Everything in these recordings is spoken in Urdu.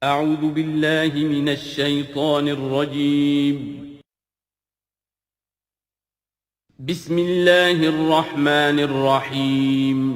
اعوذ باللہ من الشیطان الرجیم بسم اللہ الرحمن الرحیم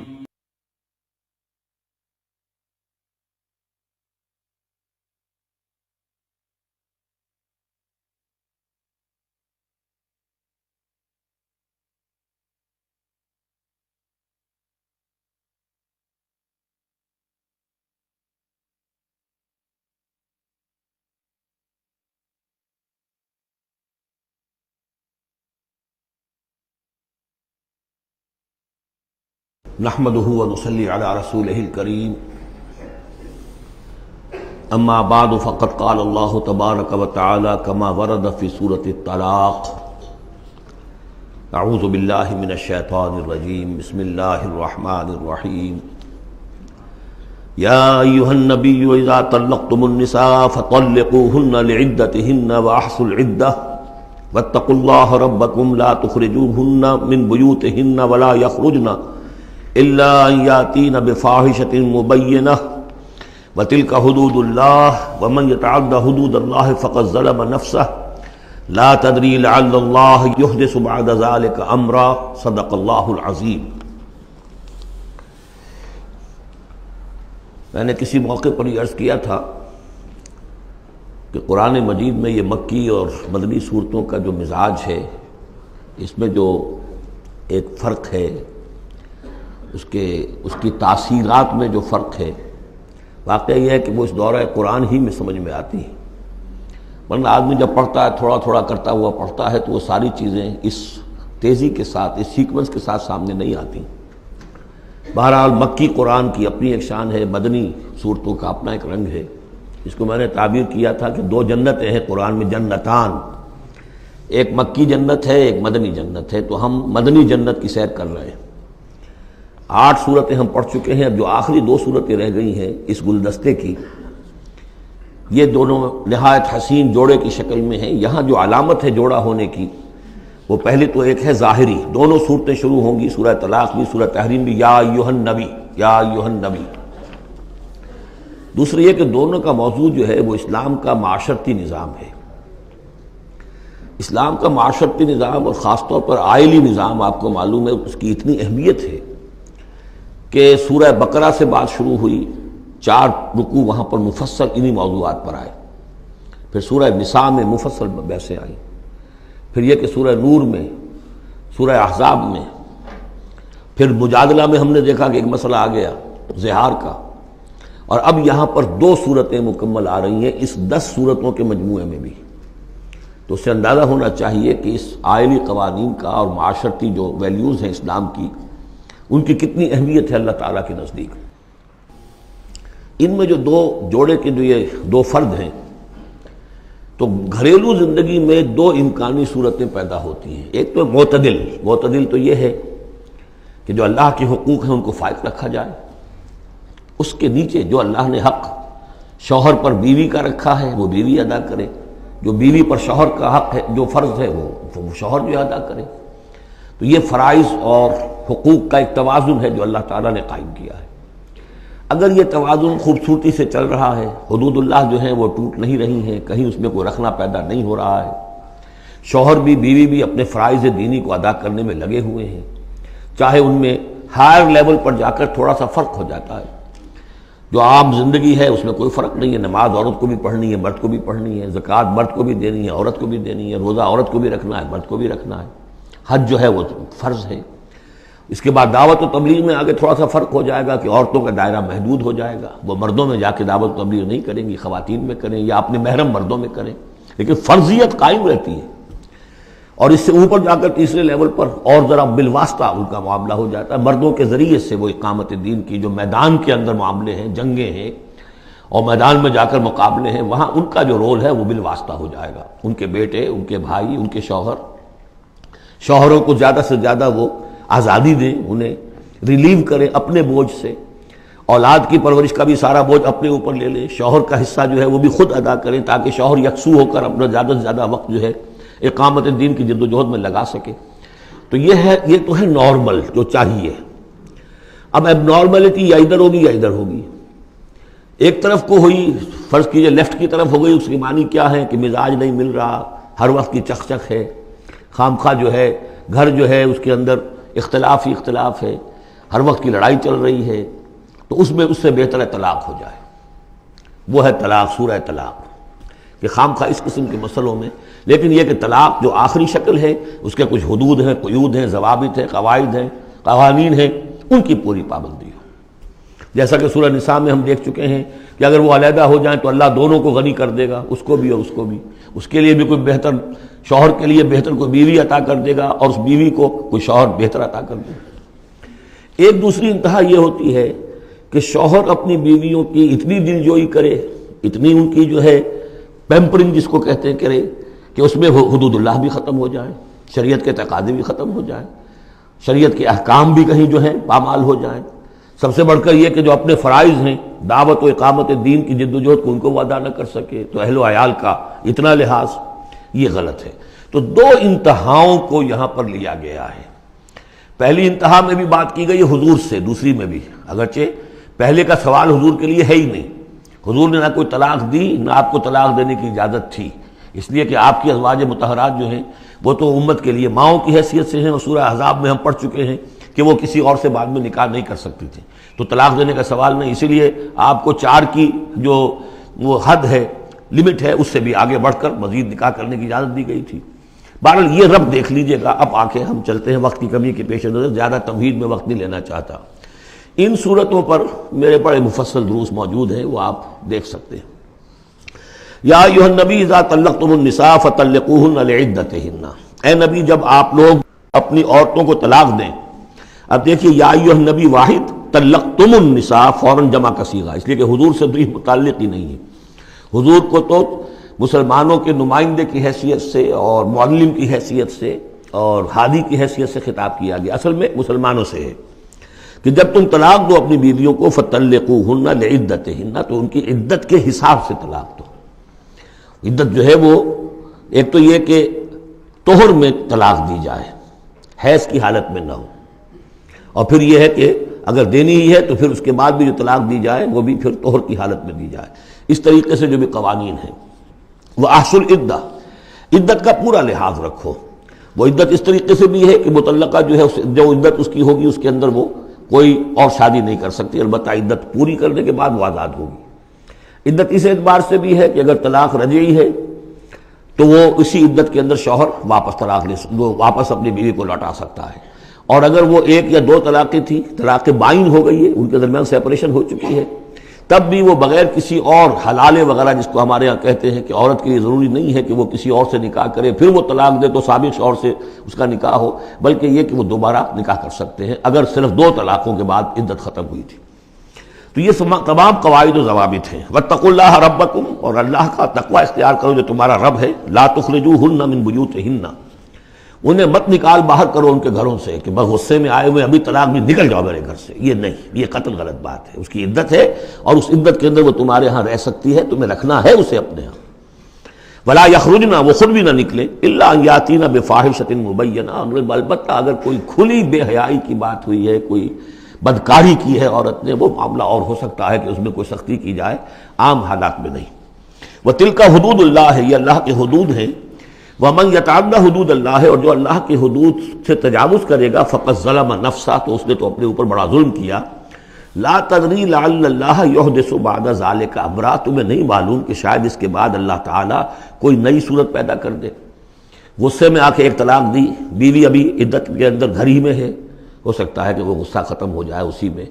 نحمده ونصلي على رسوله الكريم اما بعد فقد قال الله تبارك وتعالى كما ورد في سورة الطلاق اعوذ بالله من الشيطان الرجيم بسم الله الرحمن الرحيم يا ايها النبي اذا طلقتم النساء فطلقوهن لعدتهن واحصوا العدة واتقوا الله ربكم لا تخرجوهن من بيوتهن ولا يخرجن الا ان ياتين بفاحشة مبينة وتلك حدود الله ومن يتعد حدود الله فقد ظلم نفسه لا تدري لعل الله يحدث بعد ذلك امرا صدق الله العظيم۔ میں نے کسی موقع پر یہ عرض کیا تھا کہ قرآن مجید میں یہ مکی اور مدنی صورتوں کا جو مزاج ہے، اس میں جو ایک فرق ہے، اس کی تاثیرات میں جو فرق ہے، واقعہ یہ ہے کہ وہ اس دورہ قرآن ہی میں سمجھ میں آتی ہے، ورنہ آدمی جب پڑھتا ہے تھوڑا تھوڑا کرتا ہوا پڑھتا ہے تو وہ ساری چیزیں اس تیزی کے ساتھ، اس سیکوینس کے ساتھ سامنے نہیں آتی۔ بہرحال مکی قرآن کی اپنی ایک شان ہے، مدنی صورتوں کا اپنا ایک رنگ ہے۔ اس کو میں نے تعبیر کیا تھا کہ دو جنتیں ہیں قرآن میں، جنتان، ایک مکی جنت ہے، ایک مدنی جنت ہے، تو ہم مدنی جنت کی سیر کر رہے ہیں۔ 8 صورتیں ہم پڑھ چکے ہیں، اب جو آخری 2 صورتیں رہ گئی ہیں اس گلدستے کی، یہ دونوں نہایت حسین جوڑے کی شکل میں ہیں۔ یہاں جو علامت ہے جوڑا ہونے کی، وہ پہلے تو ایک ہے ظاہری، دونوں صورتیں شروع ہوں گی، سورہ طلاق بھی، سورہ تحریم بھی، یا ایھا النبی، یا ایھا النبی۔ دوسری یہ کہ دونوں کا موضوع جو ہے وہ اسلام کا معاشرتی نظام ہے۔ اسلام کا معاشرتی نظام اور خاص طور پر آئلی نظام، آپ کو معلوم ہے اس کی اتنی اہمیت ہے کہ سورہ بقرہ سے بات شروع ہوئی، 4 رکوع وہاں پر مفصل انہی موضوعات پر آئے، پھر سورہ نساء میں مفصل بحثیں آئیں، پھر یہ کہ سورہ نور میں، سورہ احزاب میں، پھر مجادلہ میں ہم نے دیکھا کہ ایک مسئلہ آ گیا زہار کا، اور اب یہاں پر 2 صورتیں مکمل آ رہی ہیں اس 10 صورتوں کے مجموعے میں بھی۔ تو اس سے اندازہ ہونا چاہیے کہ اس آئلی قوانین کا اور معاشرتی جو ویلیوز ہیں اسلام کی، ان کی کتنی اہمیت ہے اللہ تعالیٰ کے نزدیک۔ ان میں جو 2 جوڑے کے جو یہ 2 فرد ہیں، تو گھریلو زندگی میں 2 امکانی صورتیں پیدا ہوتی ہیں۔ ایک تو معتدل تو یہ ہے کہ جو اللہ کے حقوق ہیں ان کو فائق رکھا جائے، اس کے نیچے جو اللہ نے حق شوہر پر بیوی کا رکھا ہے وہ بیوی ادا کرے، جو بیوی پر شوہر کا حق ہے، جو فرض ہے وہ شوہر جو ادا کرے۔ تو یہ فرائض اور حقوق کا ایک توازن ہے جو اللہ تعالیٰ نے قائم کیا ہے۔ اگر یہ توازن خوبصورتی سے چل رہا ہے، حدود اللہ جو ہیں وہ ٹوٹ نہیں رہی ہیں، کہیں اس میں کوئی رخنا پیدا نہیں ہو رہا ہے، شوہر بھی بیوی بھی اپنے فرائض دینی کو ادا کرنے میں لگے ہوئے ہیں، چاہے ان میں ہائر لیول پر جا کر تھوڑا سا فرق ہو جاتا ہے، جو عام زندگی ہے اس میں کوئی فرق نہیں ہے، نماز عورت کو بھی پڑھنی ہے، مرد کو بھی پڑھنی ہے، زکوٰۃ مرد کو بھی دینی ہے، عورت کو بھی دینی ہے، روزہ عورت کو بھی رکھنا ہے، مرد کو بھی رکھنا ہے، حج جو ہے وہ فرض ہے۔ اس کے بعد دعوت و تبلیغ میں آگے تھوڑا سا فرق ہو جائے گا کہ عورتوں کا دائرہ محدود ہو جائے گا، وہ مردوں میں جا کے دعوت و تبلیغ نہیں کریں گی، خواتین میں کریں یا اپنے محرم مردوں میں کریں، لیکن فرضیت قائم رہتی ہے۔ اور اس سے اوپر جا کر تیسرے لیول پر اور ذرا بالواسطہ ان کا معاملہ ہو جاتا ہے، مردوں کے ذریعے سے وہ اقامت دین کی جو میدان کے اندر معاملے ہیں، جنگیں ہیں اور میدان میں جا کر مقابلے ہیں، وہاں ان کا جو رول ہے وہ بالواسطہ ہو جائے گا۔ ان کے بیٹے، ان کے بھائی، ان کے شوہروں کو زیادہ سے زیادہ وہ آزادی دیں، انہیں ریلیو کریں اپنے بوجھ سے، اولاد کی پرورش کا بھی سارا بوجھ اپنے اوپر لے لیں، شوہر کا حصہ جو ہے وہ بھی خود ادا کریں تاکہ شوہر یکسو ہو کر اپنا زیادہ سے زیادہ وقت جو ہے اقامت دین کی جد و جہد میں لگا سکے۔ تو یہ تو ہے نارمل جو چاہیے۔ اب اب نارملٹی یا ادھر ہوگی یا ادھر ہوگی۔ ایک طرف کو ہوئی، فرض کیجئے لیفٹ کی طرف ہو گئی، اس کی معنی کیا ہے کہ مزاج نہیں مل رہا، ہر وقت کی چک چک ہے، خام خواہ جو ہے گھر جو ہے اس کے اندر اختلاف ہی اختلاف ہے، ہر وقت کی لڑائی چل رہی ہے، تو اس سے بہتر ہے طلاق ہو جائے۔ وہ ہے طلاق، سورہ طلاق، کہ خام خواہ اس قسم کے مسئلوں میں، لیکن یہ کہ طلاق جو آخری شکل ہے اس کے کچھ حدود ہیں، قیود ہیں، ضوابط ہیں، قواعد ہیں، قوانین ہیں، ان کی پوری پابندی ہو۔ جیسا کہ سورہ نساء میں ہم دیکھ چکے ہیں کہ اگر وہ علیحدہ ہو جائیں تو اللہ دونوں کو غنی کر دے گا، اس کو بھی اور اس کو بھی، اس کے لیے بھی کوئی بہتر، شوہر کے لیے بہتر کوئی بیوی عطا کر دے گا اور اس بیوی کو کوئی شوہر بہتر عطا کر دے گا۔ ایک دوسری انتہا یہ ہوتی ہے کہ شوہر اپنی بیویوں کی اتنی دلجوئی کرے، اتنی ان کی جو ہے پیمپرنگ جس کو کہتے ہیں کرے، کہ اس میں حدود اللہ بھی ختم ہو جائیں، شریعت کے تقاضے بھی ختم ہو جائیں، شریعت کے احکام بھی کہیں جو ہیں پامال ہو جائیں۔ سب سے بڑھ کر یہ کہ جو اپنے فرائض ہیں، دعوت و اقامت دین کی جد و جہد کو ان کو وہ ادا نہ کر سکے، تو اہل و عیال کا اتنا لحاظ، یہ غلط ہے۔ تو دو انتہاؤں کو یہاں پر لیا گیا ہے۔ پہلی انتہا میں بھی بات کی گئی حضور سے، دوسری میں بھی، اگرچہ پہلے کا سوال حضور کے لیے ہے ہی نہیں، حضور نے نہ کوئی طلاق دی، نہ آپ کو طلاق دینے کی اجازت تھی، اس لیے کہ آپ کی ازواج مطہرات جو ہیں وہ تو امت کے لیے ماؤں کی حیثیت سے ہیں، اور سورہ احزاب میں ہم پڑھ چکے ہیں کہ وہ کسی اور سے بعد میں نکاح نہیں کر سکتی تھی، تو طلاق دینے کا سوال نہیں، اسی لیے آپ کو 4 کی جو وہ حد ہے، لمٹ ہے، اس سے بھی آگے بڑھ کر مزید نکاح کرنے کی اجازت دی گئی تھی۔ بہرحال یہ رب دیکھ لیجئے گا۔ اب آ کے ہم چلتے ہیں، وقت کی کمی کے پیش نظر زیادہ تمہید میں وقت نہیں لینا چاہتا۔ ان صورتوں پر میرے بڑے مفصل دروس موجود ہیں، وہ آپ دیکھ سکتے ہیں۔ یا ایھا النبی اذا طلقتم النساء فطلقوہن لعدتہن، اے نبی جب آپ لوگ اپنی عورتوں کو طلاق دیں، اب دیکھیے یا ایھا النبی واحد، طلقتم النساء فوراً جمع کا صیغہ، اس لیے کہ حضور سے تو یہ متعلق ہی نہیں ہے۔ حضور کو تو مسلمانوں کے نمائندے کی حیثیت سے اور معلم کی حیثیت سے اور ہادی کی حیثیت سے خطاب کیا گیا، اصل میں مسلمانوں سے ہے کہ جب تم طلاق دو اپنی بیویوں کو فطلقوہن لعدتہن، تو ان کی عدت کے حساب سے طلاق دو۔ عدت جو ہے وہ ایک تو یہ کہ طہر میں طلاق دی جائے، حیض کی حالت میں نہ ہو، اور پھر یہ ہے کہ اگر دینی ہی ہے تو پھر اس کے بعد بھی جو طلاق دی جائے وہ بھی پھر طہر کی حالت میں دی جائے۔ اس طریقے سے جو بھی قوانین ہیں، وہ احصل العدہ، عدت کا پورا لحاظ رکھو۔ وہ عدت اس طریقے سے بھی ہے کہ مطلقہ جو ہے جو عدت اس کی ہوگی اس کے اندر وہ کوئی اور شادی نہیں کر سکتی، البتہ عدت پوری کرنے کے بعد وہ آزاد ہوگی۔ عدت اس اعتبار سے بھی ہے کہ اگر طلاق رجعی ہے تو وہ اسی عدت کے اندر شوہر واپس اپنی بیوی کو لوٹا سکتا ہے، اور اگر وہ 1 یا 2 طلاقیں تھی، طلاق بائن ہو گئی ہے، ان کے درمیان سیپریشن ہو چکی ہے، تب بھی وہ بغیر کسی اور حلالے وغیرہ جس کو ہمارے ہاں کہتے ہیں کہ عورت کے لیے ضروری نہیں ہے کہ وہ کسی اور سے نکاح کرے پھر وہ طلاق دے تو سابق شوہر سے اس کا نکاح ہو، بلکہ یہ کہ وہ دوبارہ نکاح کر سکتے ہیں اگر صرف 2 طلاقوں کے بعد عدت ختم ہوئی تھی۔ تو یہ تمام قواعد و ضوابط ہیں۔ واتقوا اللہ ربکم، اور اللہ کا تقوی اختیار کرو جو تمہارا رب ہے۔ لا تخرجوہن من بیوتہن، انہیں مت نکال باہر کرو ان کے گھروں سے کہ بس غصے میں آئے ہوئے ابھی طلاق بھی نکل جاؤ میرے گھر سے، یہ نہیں، یہ قطعاً غلط بات ہے۔ اس کی عدت ہے اور اس عدت کے اندر وہ تمہارے ہاں رہ سکتی ہے، تمہیں رکھنا ہے اسے اپنے ہاں۔ ولا یخرجن، وہ خود بھی نہ نکلے، الا ان یاتین بفاحشۃ مبینہ، البتہ اگر کوئی کھلی بے حیائی کی بات ہوئی ہے، کوئی بدکاری کی ہے عورت نے، وہ معاملہ اور ہو سکتا ہے کہ اس میں کوئی سختی کی جائے، عام حالات میں نہیں۔ وتلک حدود اللہ، یہ اللہ کے حدود ہیں۔ ومن یتعدی حدود اللہ، اور جو اللہ کی حدود سے تجاوز کرے گا، فقد ظلم نفسہ، تو اس نے تو اپنے اوپر بڑا ظلم کیا۔ لا تدری لعل اللہ یحدث بعد ذلک امرا، تمہیں نہیں معلوم کہ شاید اس کے بعد اللہ تعالیٰ کوئی نئی صورت پیدا کر دے۔ غصے میں آ کے ایک طلاق دی، بیوی ابھی عدت کے اندر گھر ہی میں ہے، ہو سکتا ہے کہ وہ غصہ ختم ہو جائے، اسی میں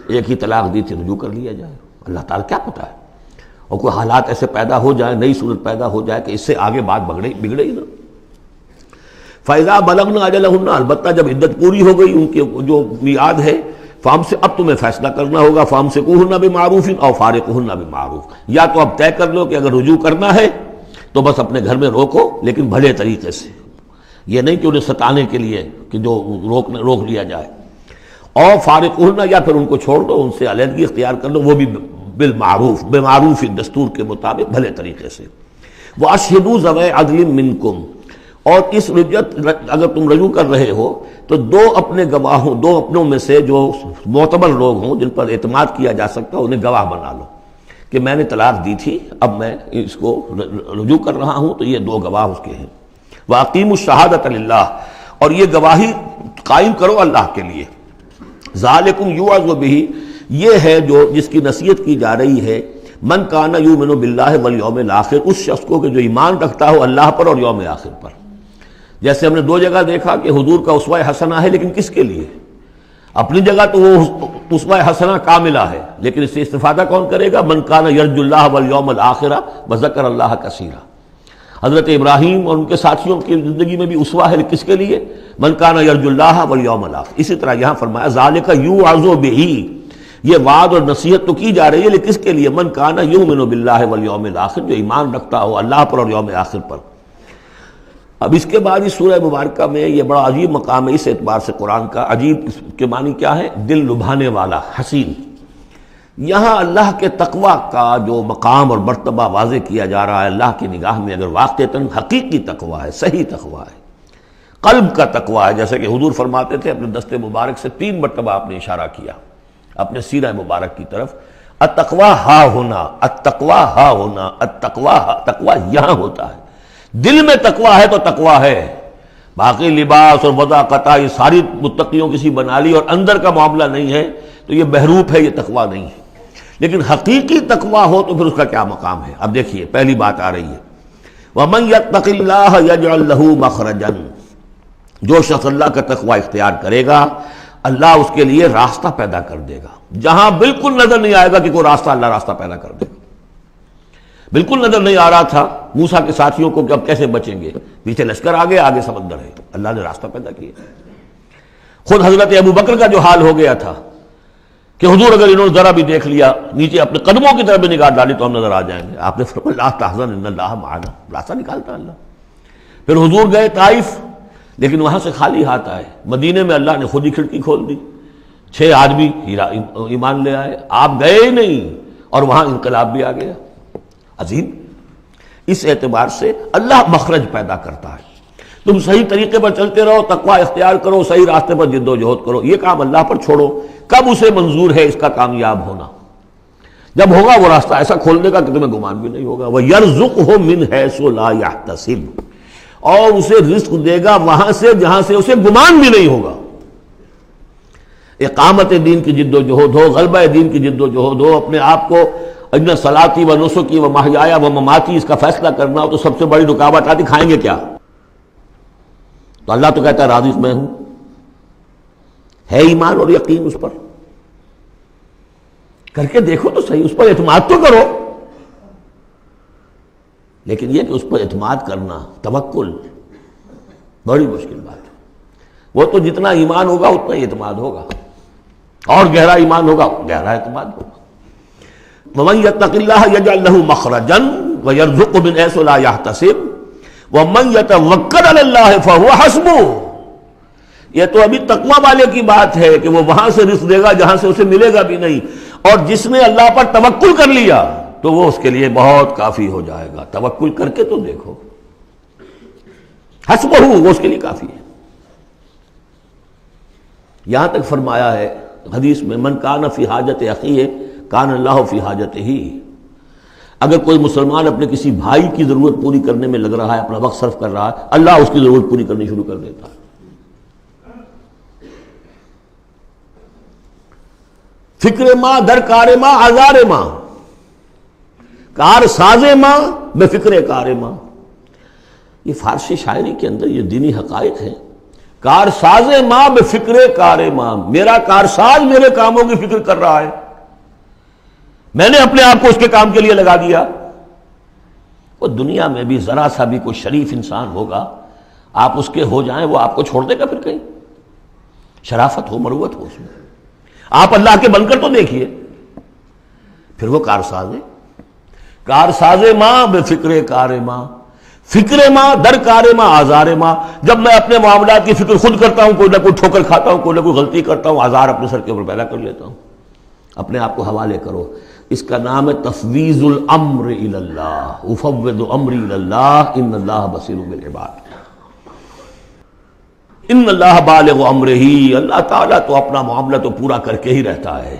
ایک ہی طلاق دی تھی رجوع کر لیا جائے، اللہ تعالیٰ کیا پتہ ہے، اور کوئی حالات ایسے پیدا ہو جائیں، نئی صورت پیدا ہو جائے کہ اس سے آگے بات بگڑے ہی نہ۔ فَإِذَا بَلَغْنَ أَجَلَهُنَّ، البتہ جب عدت پوری ہو گئی ان کی جو میعاد ہے، فام سے اب تمہیں فیصلہ کرنا ہوگا، فَأَمْسِكُوهُنَّ بِمَعْرُوفٍ أَوْ فَارِقُوهُنَّ بِمَعْرُوفٍ، یا تو اب طے کر لو کہ اگر رجوع کرنا ہے تو بس اپنے گھر میں روکو، لیکن بھلے طریقے سے، یہ نہیں کہ انہیں ستانے کے لیے کہ جو روک لیا جائے، اور فارقوہن، یا پھر ان کو چھوڑ دو، ان سے علیحدگی اختیار کر دو، وہ بھی بالمعروف، بمعروف دستور کے مطابق بھلے طریقے سے۔ وَأَشْهِدُوا ذَوَيْ عَدْلٍ مِّنْكُمْ، اور اس رجعت اگر تم رجوع کر رہے ہو تو 2 اپنے گواہوں، 2 اپنوں میں سے جو معتبر لوگ ہوں جن پر اعتماد کیا جا سکتا ہے، انہیں گواہ بنا لو کہ میں نے طلاق دی تھی، اب میں اس کو رجوع کر رہا ہوں، تو یہ 2 گواہ اس کے ہیں۔ وَأَقِیمُوا الشَّهَادَةَ لِلَّهِ، اور یہ گواہی قائم کرو اللہ کے لیے۔ ذَلِكُمْ يُوعَظُ بِهِ، یہ ہے جو جس کی نصیحت کی جا رہی ہے، من کان یؤمن باللہ والیوم الآخر، اس شخص کو کہ جو ایمان رکھتا ہو اللہ پر اور یوم آخر پر۔ جیسے ہم نے 2 جگہ دیکھا کہ حضور کا اسوہ حسنہ ہے، لیکن کس کے لیے؟ اپنی جگہ تو وہ اسوہ حسنہ کاملہ ہے، لیکن اس سے استفادہ کون کرے گا؟ من کان یرجو اللہ والیوم الآخر وذکر اللہ کثیرا۔ حضرت ابراہیم اور ان کے ساتھیوں کی زندگی میں بھی اسوہ ہے، کس کے لیے؟ من کان یرجو اللہ والیوم الآخر۔ اسی طرح یہاں فرمایا ذالک یوعظ بہ، یہ وعد اور نصیحت تو کی جا رہی ہے، لیکن کس کے لیے؟ من کان یؤمن باللہ والیوم الآخر، جو ایمان رکھتا ہو اللہ پر اور یوم آخر پر۔ اب اس کے بعد اس سورہ مبارکہ میں یہ بڑا عجیب مقام ہے اس اعتبار سے قرآن کا۔ عجیب کے معنی کیا ہے؟ دل لبھانے والا، حسین۔ یہاں اللہ کے تقوی کا جو مقام اور مرتبہ واضح کیا جا رہا ہے، اللہ کی نگاہ میں اگر واقعتاً حقیقی تقوی ہے، صحیح تقوی ہے، قلب کا تقوی ہے، جیسے کہ حضور فرماتے تھے اپنے دست مبارک سے 3 مرتبہ آپ نے اشارہ کیا اپنے سیرہ مبارک کی طرف، التقوی ہا ہونا، التقوی ہا ہونا، التقوی ہا، تقوی یہاں ہوتا ہے۔ دل میں تقوی ہے تو تقوی ہے، باقی لباس اور وضاقت یہ ساری متقیوں کسی بنا لی اور اندر کا معاملہ نہیں ہے تو یہ بہروپ ہے، یہ تقوی نہیں ہے۔ لیکن حقیقی تقوی ہو تو پھر اس کا کیا مقام ہے؟ اب دیکھیے پہلی بات آ رہی ہے، وَمَن يَتَّقِ اللَّهَ يَجْعَلْ لَهُ مَخْرَجًا، جو شخص اللہ کا تقوی اختیار کرے گا اللہ اس کے لیے راستہ پیدا کر دے گا، جہاں بالکل نظر نہیں آئے گا کہ کوئی راستہ، اللہ راستہ پیدا کر دے گا۔ بالکل نظر نہیں آ رہا تھا موسیٰ کے ساتھیوں کو کہ اب کیسے بچیں گے، پیچھے لشکر آگے، آگے سمندر ہے، اللہ نے راستہ پیدا کیا۔ خود حضرت ابو بکر کا جو حال ہو گیا تھا کہ حضور اگر انہوں نے ذرا بھی دیکھ لیا، نیچے اپنے قدموں کی طرف بھی نگاہ ڈالی تو ہم نظر آ جائیں گے، آپ نے فرمایا لا تحزن ان اللہ معنا، راستہ نکالتا اللہ۔ پھر حضور گئے طائف، لیکن وہاں سے خالی ہاتھ آئے، مدینے میں اللہ نے خود ہی کھڑکی کھول دی، 6 آدمی ایمان لے آئے، آپ گئے ہی نہیں اور وہاں انقلاب بھی آ گیا۔ عظیم، اس اعتبار سے اللہ مخرج پیدا کرتا ہے۔ تم صحیح طریقے پر چلتے رہو، تقوی اختیار کرو، صحیح راستے پر جد و جہد کرو، یہ کام اللہ پر چھوڑو۔ کب اسے منظور ہے اس کا کامیاب ہونا؟ جب ہوگا وہ راستہ ایسا کھول دے گا کہ تمہیں گمان بھی نہیں ہوگا۔ وَيَرْزُقْهُ مِنْ حَيْثُ لَا يَحْتَسِبُ، اور اسے رزق دے گا وہاں سے جہاں سے اسے گمان بھی نہیں ہوگا۔ اقامت دین کی جد و جہد ہو، غلبہ دین کی جد و جہد ہو، اپنے آپ کو ان صلاتی و نسکی و محیایا و مماتی اس کا فیصلہ کرنا ہو تو سب سے بڑی رکاوٹ آتی، کھائیں گے کیا؟ تو اللہ تو کہتا ہے راضی میں ہوں، ہے ایمان اور یقین اس پر، کر کے دیکھو تو صحیح، اس پر اعتماد تو کرو۔ لیکن یہ کہ اس پر اعتماد کرنا، توکل، بڑی مشکل بات ہے۔ وہ تو جتنا ایمان ہوگا اتنا ہی اعتماد ہوگا، اور گہرا ایمان ہوگا گہرا اعتماد ہوگا۔ وَمَن يَتَّقِ اللَّهَ يَجْعَلْ لَهُ مَخْرَجًا وَيَرْزُقْهُ مِنْ حَيْثُ لَا يَحْتَسِبُ وَمَن يَتَوَكَّلْ عَلَى اللَّهِ فَهُوَ حَسْبُهُ۔ یہ تو ابھی تقوی والے کی بات ہے کہ وہ وہاں سے رزق دے گا جہاں سے اسے ملے گا بھی نہیں، اور جس نے اللہ پر توکل کر لیا تو وہ اس کے لیے بہت کافی ہو جائے گا۔ توکل کر کے تو دیکھو، حسبہ، وہ اس کے لیے کافی ہے۔ یہاں تک فرمایا ہے حدیث میں، من کان فی حاجت اخیہ کان اللہ فی حاجتہ، اگر کوئی مسلمان اپنے کسی بھائی کی ضرورت پوری کرنے میں لگ رہا ہے، اپنا وقت صرف کر رہا ہے، اللہ اس کی ضرورت پوری کرنی شروع کر دیتا ہے۔ فکر ماں در کار ماں آزار ماں، کار ساز ماں بے فکر کار ماں، یہ فارسی شاعری کے اندر یہ دینی حقائق ہیں۔ کار ساز ماں بے فکر کار ماں، میرا کارساز میرے کاموں کی فکر کر رہا ہے، میں نے اپنے آپ کو اس کے کام کے لیے لگا دیا۔ وہ دنیا میں بھی ذرا سا بھی کوئی شریف انسان ہوگا، آپ اس کے ہو جائیں وہ آپ کو چھوڑ دے گا پھر کہیں؟ شرافت ہو، مروت ہو اس میں، آپ اللہ کے بن کر تو دیکھیے، پھر وہ کارساز ہے۔ کارساز ماں بے فکر کار ماں، فکر ماں در کار ماں آزار ماں، جب میں اپنے معاملات کی فکر خود کرتا ہوں، کوئی نہ کوئی ٹھوکر کھاتا ہوں، کوئی نہ کوئی غلطی کرتا ہوں، آزار اپنے سر کے اوپر پیدا کر لیتا ہوں۔ اپنے آپ کو حوالے کرو، اس کا نام ہے تفویض الامر الی اللہ، افوض امری الی اللہ ان اللہ بصیر بالعباد۔ ان اللہ بالغ امرہ، اللہ تعالیٰ تو اپنا معاملہ تو پورا کر کے ہی رہتا ہے۔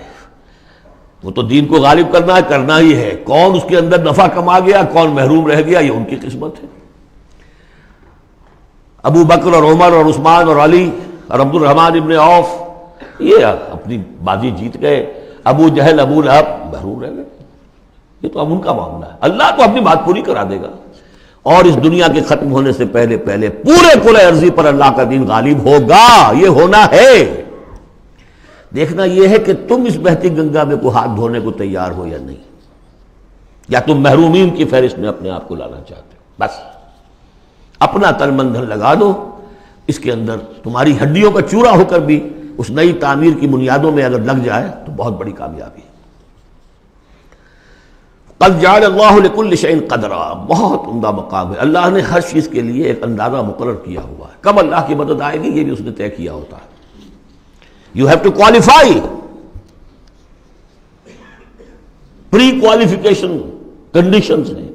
وہ تو دین کو غالب کرنا ہی ہے. کون اس کے اندر نفع کما گیا، کون محروم رہ گیا، یہ ان کی قسمت ہے. ابو بکر اور عمر اور عثمان اور علی اور عبد الرحمن ابن عوف یہ اپنی بازی جیت گئے. ابو جہل ابو لہب محروم رہ گئے. یہ تو اب ان کا معاملہ ہے. اللہ تو اپنی بات پوری کرا دے گا، اور اس دنیا کے ختم ہونے سے پہلے پورے کل ارضی پر اللہ کا دین غالب ہوگا. یہ ہونا ہے. دیکھنا یہ ہے کہ تم اس بہتی گنگا میں کو ہاتھ دھونے کو تیار ہو یا نہیں، یا تم محرومین کی فہرست میں اپنے آپ کو لانا چاہتے ہو. بس اپنا تن من دھن لگا دو اس کے اندر. تمہاری ہڈیوں کا چورا ہو کر بھی اس نئی تعمیر کی بنیادوں میں اگر لگ جائے تو بہت بڑی کامیابی ہے. قد جعل اللہ لکل شیء قدرا، بہت عمدہ مقام ہے. اللہ نے ہر چیز کے لیے ایک اندازہ مقرر کیا ہوا ہے. کب اللہ کی مدد آئے گی یہ بھی اس نے طے کیا ہوتا ہے. You have to qualify. Pre qualification conditions ہیں،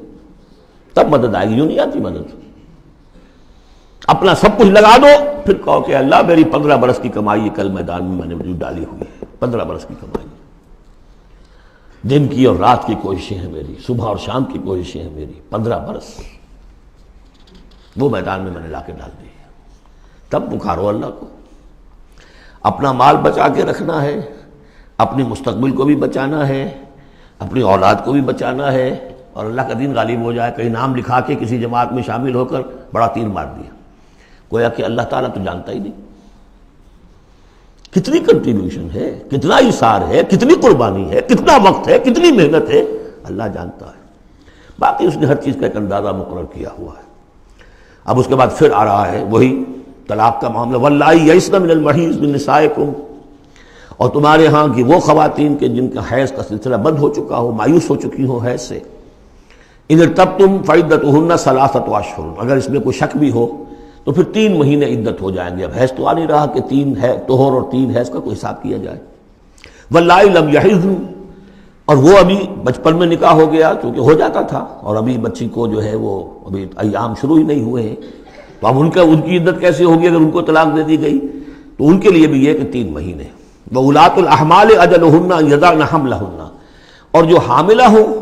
تب مدد آئے گی. یوں نہیں آتی مدد. اپنا سب کچھ لگا دو پھر کہو کہ اللہ میری 15 برس کی کمائی کل میدان میں میں نے وجود ڈالی ہوئی ہے. 15 برس کی کمائی، دن کی اور رات کی کوششیں ہیں میری، صبح اور شام کی کوششیں ہیں میری. 15 برس وہ میدان میں نے لا کے ڈال دی. تب پکارو اللہ کو. اپنا مال بچا کے رکھنا ہے، اپنی مستقبل کو بھی بچانا ہے، اپنی اولاد کو بھی بچانا ہے، اور اللہ کا دین غالب ہو جائے. کہیں نام لکھا کے کسی جماعت میں شامل ہو کر بڑا تیر مار دیا، گویا کہ اللہ تعالیٰ تو جانتا ہی نہیں. کتنی کنٹریبیوشن ہے، کتنا ایثار ہے، کتنی قربانی ہے، کتنا وقت ہے، کتنی محنت ہے، اللہ جانتا ہے. باقی اس نے ہر چیز کا ایک اندازہ مقرر کیا ہوا ہے. اب اس کے بعد پھر آ رہا ہے وہی طلاق کا معاملہ. واللائی یئسن من المحیض من نسائکم، اور تمہارے ہاں کی وہ خواتین کے جن کا حیض کا سلسلہ بند ہو چکا ہو، مایوس ہو چکی ہو حیض سے. ان ارتبتم فعدتہن ثلاثۃ اشہر، اگر اس میں کوئی شک بھی ہو تو پھر 3 مہینے عدت ہو جائیں گے. اب حیض تو آ نہیں رہا کہ 3 ہے طہور اور 3 حیض کا کوئی حساب کیا جائے. واللائی لم یحضن، اور وہ ابھی بچپن میں نکاح ہو گیا کیونکہ ہو جاتا تھا، اور ابھی بچی کو جو ہے وہ ابھی ایام شروع ہی نہیں ہوئے ہیں، تو اب ان کی عدت کیسے ہوگی اگر ان کو طلاق دے دی گئی؟ تو ان کے لیے بھی یہ کہ 3 مہینے. وَأُولَاتُ الْأَحْمَالِ أَجَلُهُنَّ أَن يَضَعْنَ حَمْلَهُنَّ، اور جو حاملہ ہوں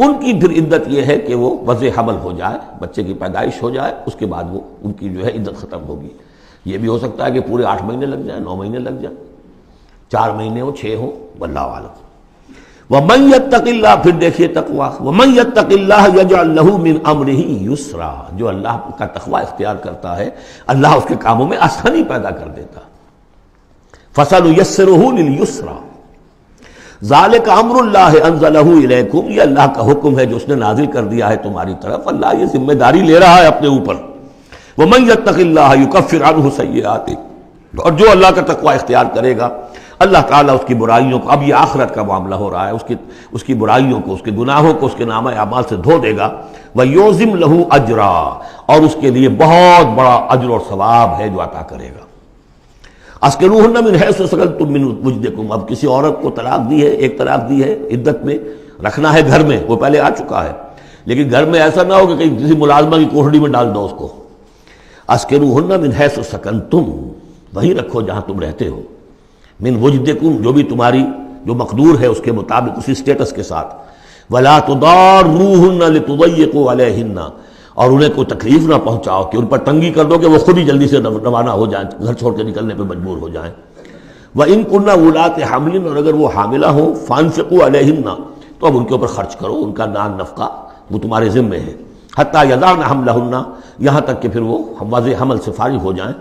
ان کی پھر عدت یہ ہے کہ وہ وضع حمل ہو جائے، بچے کی پیدائش ہو جائے، اس کے بعد وہ ان کی جو ہے عدت ختم ہوگی. یہ بھی ہو سکتا ہے کہ پورے 8 مہینے لگ جائیں، 9 مہینے لگ جائیں، 4 مہینے ہو، 6 ہو، واللہ اعلم. وَمَن يَتَّقِ اللَّهَ، پھر دیکھیے تقویٰ. وَمَن يَتَّقِ اللَّهَ يَجْعَل لَّهُ مِنْ أَمْرِهِ يُسْرًا، جو اللہ کا تقویٰ اختیار کرتا ہے اللہ اس کے کاموں میں آسانی پیدا کر دیتا. فَسَنُيَسِّرُهُ لِلْيُسْرَىٰ، ذالک امر اللہ انزلہ الیکم، یہ اللہ کا حکم ہے جو اس نے نازل کر دیا ہے تمہاری طرف. اللہ یہ ذمہ داری لے رہا ہے اپنے اوپر. ومن یتق اللہ یکفر عنہ سیئاتہ، اور جو اللہ کا تقوی اختیار کرے گا اللہ تعالیٰ اس کی برائیوں کو، اب یہ آخرت کا معاملہ ہو رہا ہے، اس کی برائیوں کو، اس کے گناہوں کو اس کے نامہ اعمال سے دھو دے گا. ویعظم لہ اجرا، اور اس کے لیے بہت بڑا اجر اور ثواب ہے جو عطا کرے گا. اسکنوہن من حیث سکنتم من وجدکم، اب کسی عورت کو طلاق دی ہے، ایک طلاق دی ہے، عدت میں رکھنا ہے گھر میں، وہ پہلے آ چکا ہے، لیکن گھر میں ایسا نہ ہو کہ کہیں کسی ملازمہ کی کوٹڑی میں ڈال دو اس کو. اسکنوہن من حیث سکنتم، وہیں رکھو جہاں تم رہتے ہو. من وجدکم، جو بھی تمہاری جو مقدور ہے اس کے مطابق، اسی سٹیٹس کے ساتھ. ولا تضاروہن لتضیقوا علیہن، اور انہیں کوئی تکلیف نہ پہنچاؤ کہ ان پر تنگی کر دو کہ وہ خود ہی جلدی سے روانہ ہو جائیں، گھر چھوڑ کے نکلنے پہ مجبور ہو جائیں. وَإِن كُنَّ أُولَاتِ حَمْلٍ، اور اگر وہ حاملہ ہوں، فَأَنفِقُوا عَلَيْهِنَّ، تو اب ان کے اوپر خرچ کرو، ان کا نان نفقہ وہ تمہارے ذمے ہے. حَتَّى يَضَعْنَ حَمْلَهُنَّ، یہاں تک کہ پھر وہ واضح حمل سے فارغ ہو جائیں.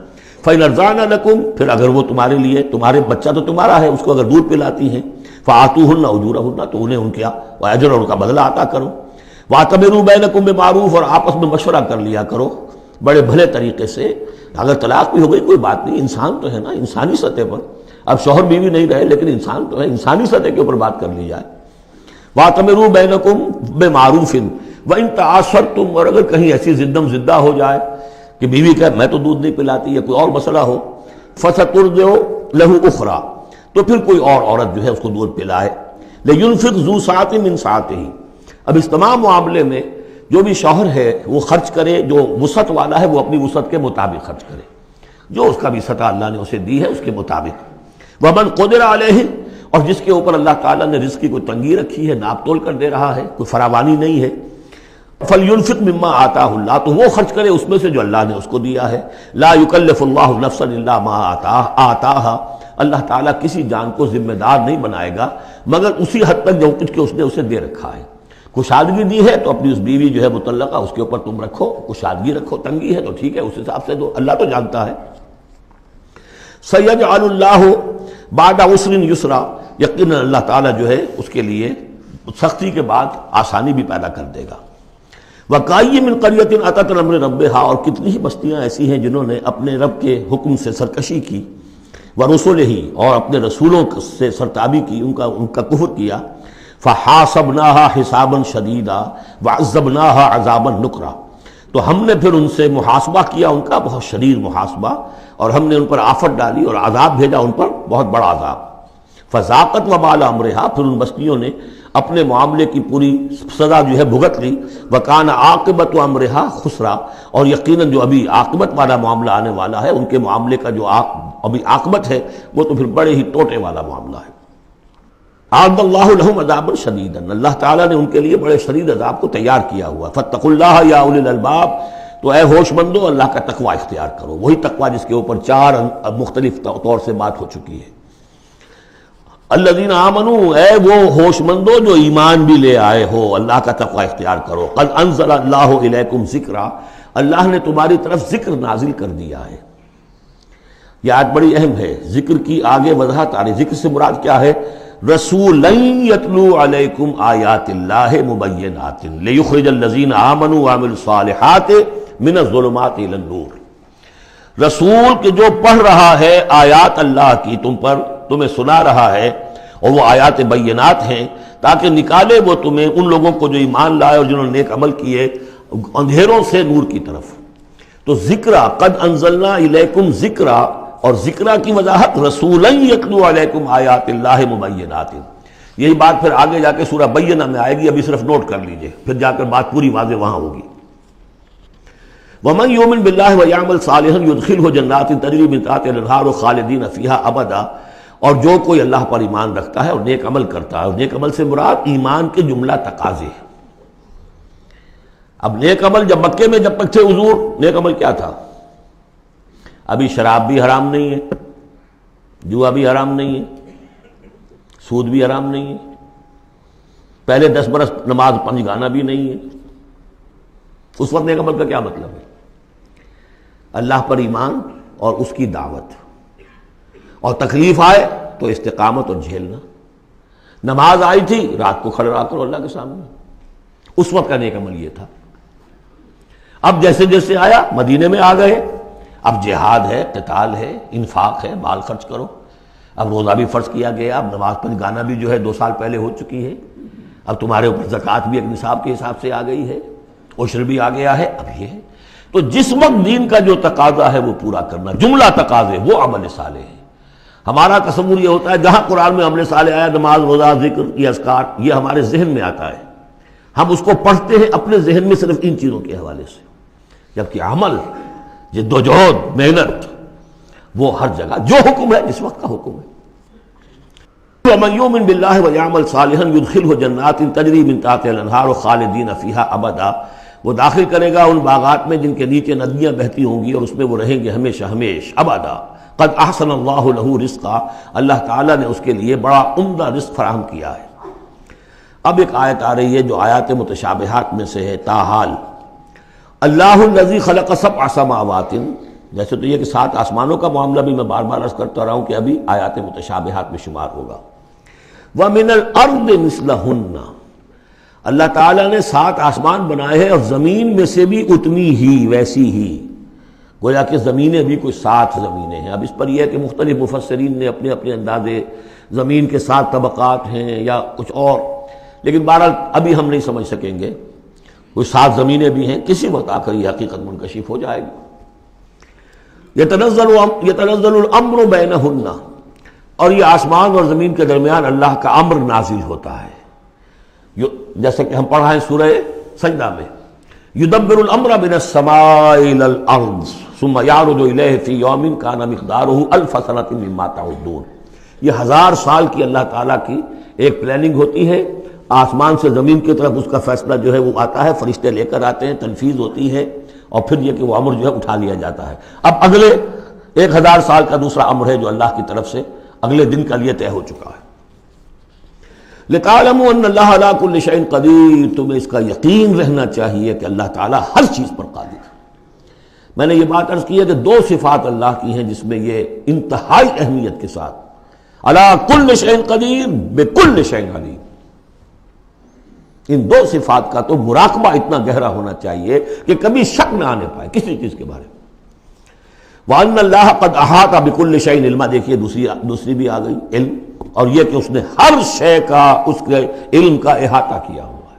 فَإِنْ أَرْضَعْنَ لَكُمْ، پھر اگر وہ تمہارے لیے، تمہارے بچہ تو تمہارا ہے، اس کو اگر دودھ پلاتی ہیں، فَآتُوهُنَّ أُجُورَهُنَّ، تو انہیں ان کا اجر اور ان کا بدلہ عطا کرو. وَاعْتَمِرُوا بَيْنَكُمْ بِمَعْرُوفٍ، اور آپس میں مشورہ کر لیا کرو بڑے بھلے طریقے سے. اگر طلاق بھی ہو گئی کوئی بات نہیں، انسان تو ہے نا، انسانی سطح پر، اب شوہر بیوی نہیں رہے لیکن انسان تو ہے، انسانی سطح کے اوپر بات کر لی جائے. وَاعْتَمِرُوا بَيْنَكُمْ بِمَعْرُوفٍ وَإِن تَعَاثَرْتُمْ، اور اگر کہیں ایسی زدہ ہو جائے کہ بیوی کہے میں تو دودھ نہیں پلاتی، یا کوئی اور مسئلہ ہو، فَسَتُرْضِعُ لَهُ أُخْرَىٰ، تو پھر کوئی اور عورت جو ہے اس کو دودھ پلائے. لِيُنْفِقْ ذُو سَعَةٍ مِّن سَعَتِهِ، اب اس تمام معاملے میں جو بھی شوہر ہے وہ خرچ کرے، جو وسعت والا ہے وہ اپنی وسعت کے مطابق خرچ کرے، جو اس کا بھی سطح اللہ نے اسے دی ہے اس کے مطابق. وَمَنْ قُدِرَ عَلَيْهِ، اور جس کے اوپر اللہ تعالیٰ نے رزق کی کوئی تنگی رکھی ہے، ناپ تول کر دے رہا ہے، کوئی فراوانی نہیں ہے، فَلْيُنْفِقْ مِمَّا آتَاهُ اللَّهُ، تو وہ خرچ کرے اس میں سے جو اللہ نے اس کو دیا ہے۔ لَا يُكَلِّفُ اللَّهُ نَفْسًا إِلَّا مَا آتَاهَا، اللہ تعالیٰ کسی جان کو ذمہ دار نہیں بنائے گا مگر اسی حد تک جو کچھ کہ اس نے اسے دے رکھا ہے۔ کشادگی دی ہے تو اپنی اس بیوی جو ہے مطلقہ اس کے اوپر تم رکھو، کشادگی رکھو، تنگی ہے تو ٹھیک ہے اس حساب سے دو، اللہ تو جانتا ہے۔ سَيَجْعَلُ اللَّهُ بَعْدَ عُسْرٍ يُسْرًا، یقیناً اللہ تعالیٰ جو ہے اس کے لیے سختی کے بعد آسانی بھی پیدا کر دے گا۔ وَكَأَيٍّ مِّن قَرْيَةٍ أَتَتْ عَنْ أَمْرِ رَبِّهَا، اور کتنی ہی بستیاں ایسی ہیں جنہوں نے اپنے رب کے حکم سے سرکشی کی، وَرُسُلِهِ، اور اپنے رسولوں سے سرتابی کی، ان کا کفر کیا، فَحَاسَبْنَاهَا حِسَابًا شَدِيدًا وَعَذَّبْنَاهَا عَذَابًا نُكْرًا، تو ہم نے پھر ان سے محاسبہ کیا، ان کا بہت شدید محاسبہ، اور ہم نے ان پر آفت ڈالی اور عذاب بھیجا ان پر بہت بڑا عذاب۔ فَذَاقَتْ وَبَالَ أَمْرِهَا، پھر ان بستیوں نے اپنے معاملے کی پوری سزا جو ہے بھگت لی۔ وَكَانَ عَاقِبَةُ أَمْرِهَا خُسْرًا، اور یقیناً جو ابھی عاقبت والا معاملہ آنے والا ہے، ان کے معاملے کا جو ابھی عاقبت ہے وہ تو پھر بڑے ہی ٹوٹے والا معاملہ ہے۔ أَعَدَّ اللَّهُ لَهُمْ عَذَابًا شَدِيدًا، اللہ تعالیٰ نے ان کے لیے بڑے شدید عذاب کو تیار کیا ہوا۔ فَاتَّقُوا اللَّهَ يَا أُولِي الْأَلْبَابِ، تو اے ہوش مندو اللہ کا تقوی اختیار کرو، وہی تقوی جس کے اوپر چار مختلف طور سے بات ہو چکی ہے۔ الذین آمنوا، اے وہ ہوش مندو جو ایمان بھی لے آئے ہو، اللہ کا تقوی اختیار کرو۔ قد انزل اللہ الیکم ذکرا، اللہ نے تمہاری طرف ذکر نازل کر دیا ہے۔ یہ آیت بڑی اہم ہے، ذکر کی آگے وضاحت آ رہی۔ ذکر سے مراد کیا ہے؟ رسولا یتلو علیکم آیات اللہ مبینات لیخرج الذین آمنوا وعملوا الصالحات من الظلمات الی النور، رسول کہ جو پڑھ رہا ہے آیات اللہ کی تم پر، تمہیں سنا رہا ہے، اور وہ آیات بینات ہیں تاکہ نکالے وہ تمہیں، ان لوگوں کو جو ایمان لائے اور جنہوں نے نیک عمل کیے، اندھیروں سے نور کی طرف۔ تو ذکرہ، قد انزلنا الیکم ذکرہ، اور ذکرہ کی وضاحت رسولا یتلو علیکم آیات اللہ مبینات، یہی بات پھر آگے جا کے سورہ بینہ میں آئے گی، ابھی صرف نوٹ کر لیجئے، پھر جا کر بات پوری واضح وہاں ہوگی۔ وَمَن يُؤْمِن بِاللَّهِ وَيَعْمَلْ صَالِحًا يُدْخِلْهُ جَنَّاتٍ تَجْرِي مِن تَحْتِهَا الْأَنْهَارُ خَالِدِينَ فِيهَا أَبَدًا، اور جو کوئی اللہ پر ایمان رکھتا ہے اور نیک عمل کرتا ہے، اور نیک عمل سے مراد ایمان کے جملہ تقاضے ہیں۔ اب نیک عمل جب مکے میں جب تک تھے حضور، نیک عمل کیا تھا؟ ابھی شراب بھی حرام نہیں ہے، جوا بھی حرام نہیں ہے، سود بھی حرام نہیں ہے، پہلے 10 برس نماز 5 گانا بھی نہیں ہے۔ اس وقت نیک عمل کا کیا مطلب ہے؟ اللہ پر ایمان اور اس کی دعوت، اور تکلیف آئے تو استقامت اور جھیلنا۔ نماز آئی تھی، رات کو کھڑے رہا کرو اللہ کے سامنے، اس وقت کا نیک عمل یہ تھا۔ اب جیسے جیسے آیا مدینے میں آ گئے، اب جہاد ہے، قتال ہے، انفاق ہے، مال خرچ کرو، اب روزہ بھی فرض کیا گیا، اب نماز 5 گانا بھی جو ہے 2 سال پہلے ہو چکی ہے، اب تمہارے اوپر زکوٰۃ بھی ایک نصاب کے حساب سے آ گئی ہے، عشر بھی آ گیا ہے، اب یہ ہے۔ تو جس وقت دین کا جو تقاضا ہے وہ پورا کرنا، جملہ تقاضے، وہ عمل صالح ہے۔ ہمارا تصور یہ ہوتا ہے جہاں قرآن میں عمل صالح آیا، نماز، روزہ، ذکر، یہ اذکار، یہ ہمارے ذہن میں آتا ہے، ہم اس کو پڑھتے ہیں اپنے ذہن میں صرف ان چیزوں کے حوالے سے، جبکہ عمل، جدوجہد، محنت، وہ ہر جگہ جو حکم ہے جس وقت کا حکم ہے۔ وَمَن يُؤْمِن بِاللَّهِ وَيَعْمَلْ صَالِحًا يُدْخِلْهُ جَنَّاتٍ تَجْرِي مِن تَحْتِهَا الْأَنْهَارُ خَالِدِينَ فِيهَا أَبَدًا، وہ داخل کرے گا ان باغات میں جن کے نیچے ندیاں بہتی ہوں گی اور اس میں وہ رہیں گے ہمیشہ ہمیش، ابدا۔ قد احسن اللہ لہ رزقا، اللہ تعالیٰ نے اس کے لیے بڑا عمدہ رزق فراہم کیا ہے۔ اب ایک آیت آ رہی ہے جو آیات متشابہات میں سے ہے، تاحال اللہ الذی خلق 7 سماوات، جیسے تو یہ کہ 7 آسمانوں کا معاملہ بھی میں بار بار عرض کرتا رہا ہوں کہ ابھی آیات متشابہات میں شمار ہوگا۔ وَمِنَ الْأَرْضِ مِثْلَهُنَّ، اللہ تعالیٰ نے 7 آسمان بنائے ہیں اور زمین میں سے بھی اتنی ہی، ویسی ہی، گویا کہ زمینیں بھی کوئی 7 زمینیں ہیں۔ اب اس پر یہ ہے کہ مختلف مفسرین نے اپنے اپنے اندازے، زمین کے 7 طبقات ہیں یا کچھ اور، لیکن بہرحال ابھی ہم نہیں سمجھ سکیں گے، کوئی 7 زمینیں بھی ہیں، کسی وقت آ کر یہ حقیقت منکشف ہو جائے گی۔ یتنزل الامر بینہن، اور یہ آسمان اور زمین کے درمیان اللہ کا امر نازل ہوتا ہے، جیسے کہ ہم پڑھا ہے سورہ سجدہ میں، یدبر الامر من السماء الى الارض ثم یعرج الیہ فی یوم کان مقدارہ 1000 سنۃ مما تعدون، یہ 1000 سال کی اللہ تعالیٰ کی ایک پلاننگ ہوتی ہے، آسمان سے زمین کی طرف اس کا فیصلہ جو ہے وہ آتا ہے، فرشتے لے کر آتے ہیں، تنفیذ ہوتی ہے، اور پھر یہ کہ وہ امر جو ہے اٹھا لیا جاتا ہے۔ اب اگلے 1000 سال کا دوسرا امر ہے جو اللہ کی طرف سے اگلے دن کا لیے طے ہو چکا ہے۔ لِتَعْلَمُوا أَنَّ اللَّهَ عَلَىٰ كُلِّ شَيْءٍ قَدِيرٌ، تمہیں اس کا یقین رہنا چاہیے کہ اللہ تعالیٰ ہر چیز پر قادر ہے۔ میں نے یہ بات عرض کی ہے کہ 2 صفات اللہ کی ہیں جس میں یہ انتہائی اہمیت کے ساتھ عَلَىٰ كُلِّ شَيْءٍ قَدِيرٌ بِكُلِّ شَيْءٍ عَلِيمٌ، ان 2 صفات کا تو مراقبہ اتنا گہرا ہونا چاہیے کہ کبھی شک نہ آنے پائے کسی چیز کے بارے میں۔ وَأَنَّ اللَّهَ قَدْ أَحَاطَ بِكُلِّ شَيْءٍ عِلْمًا، دیکھیے دوسری بھی آ گئی علم، اور یہ کہ اس نے ہر شے کا اس کے علم کا احاطہ کیا ہوا ہے،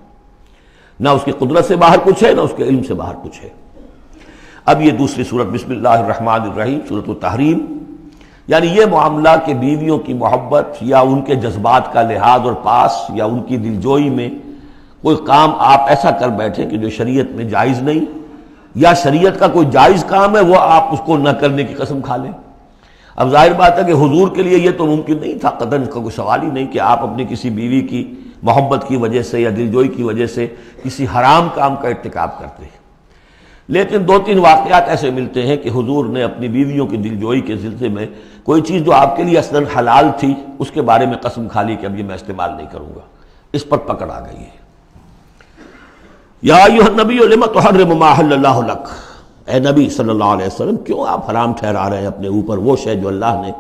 نہ اس کی قدرت سے باہر کچھ ہے نہ اس کے علم سے باہر کچھ ہے۔ اب یہ دوسری سورت بسم اللہ الرحمن الرحیم، سورۃ التحریم، یعنی یہ معاملہ کہ بیویوں کی محبت یا ان کے جذبات کا لحاظ اور پاس یا ان کی دلجوئی میں کوئی کام آپ ایسا کر بیٹھے کہ جو شریعت میں جائز نہیں، یا شریعت کا کوئی جائز کام ہے وہ آپ اس کو نہ کرنے کی قسم کھا لیں۔ اب ظاہر بات ہے کہ حضور کے لیے یہ تو ممکن نہیں تھا، قطعاً کا کوئی سوال ہی نہیں کہ آپ اپنی کسی بیوی کی محبت کی وجہ سے یا دلجوئی کی وجہ سے کسی حرام کام کا ارتکاب کرتے ہیں، لیکن 2-3 واقعات ایسے ملتے ہیں کہ حضور نے اپنی بیویوں کی دلجوئی کے سلسلے میں کوئی چیز جو آپ کے لیے اصلاً حلال تھی اس کے بارے میں قسم کھا لی کہ اب یہ میں استعمال نہیں کروں گا، اس پر پکڑ آ گئی ہے۔ یا ایھا النبی لم تحرم ما احل اللہ لک، اے نبی صلی اللہ علیہ وسلم کیوں آپ حرام ٹھہرا رہے ہیں اپنے اوپر وہ شے جو اللہ نے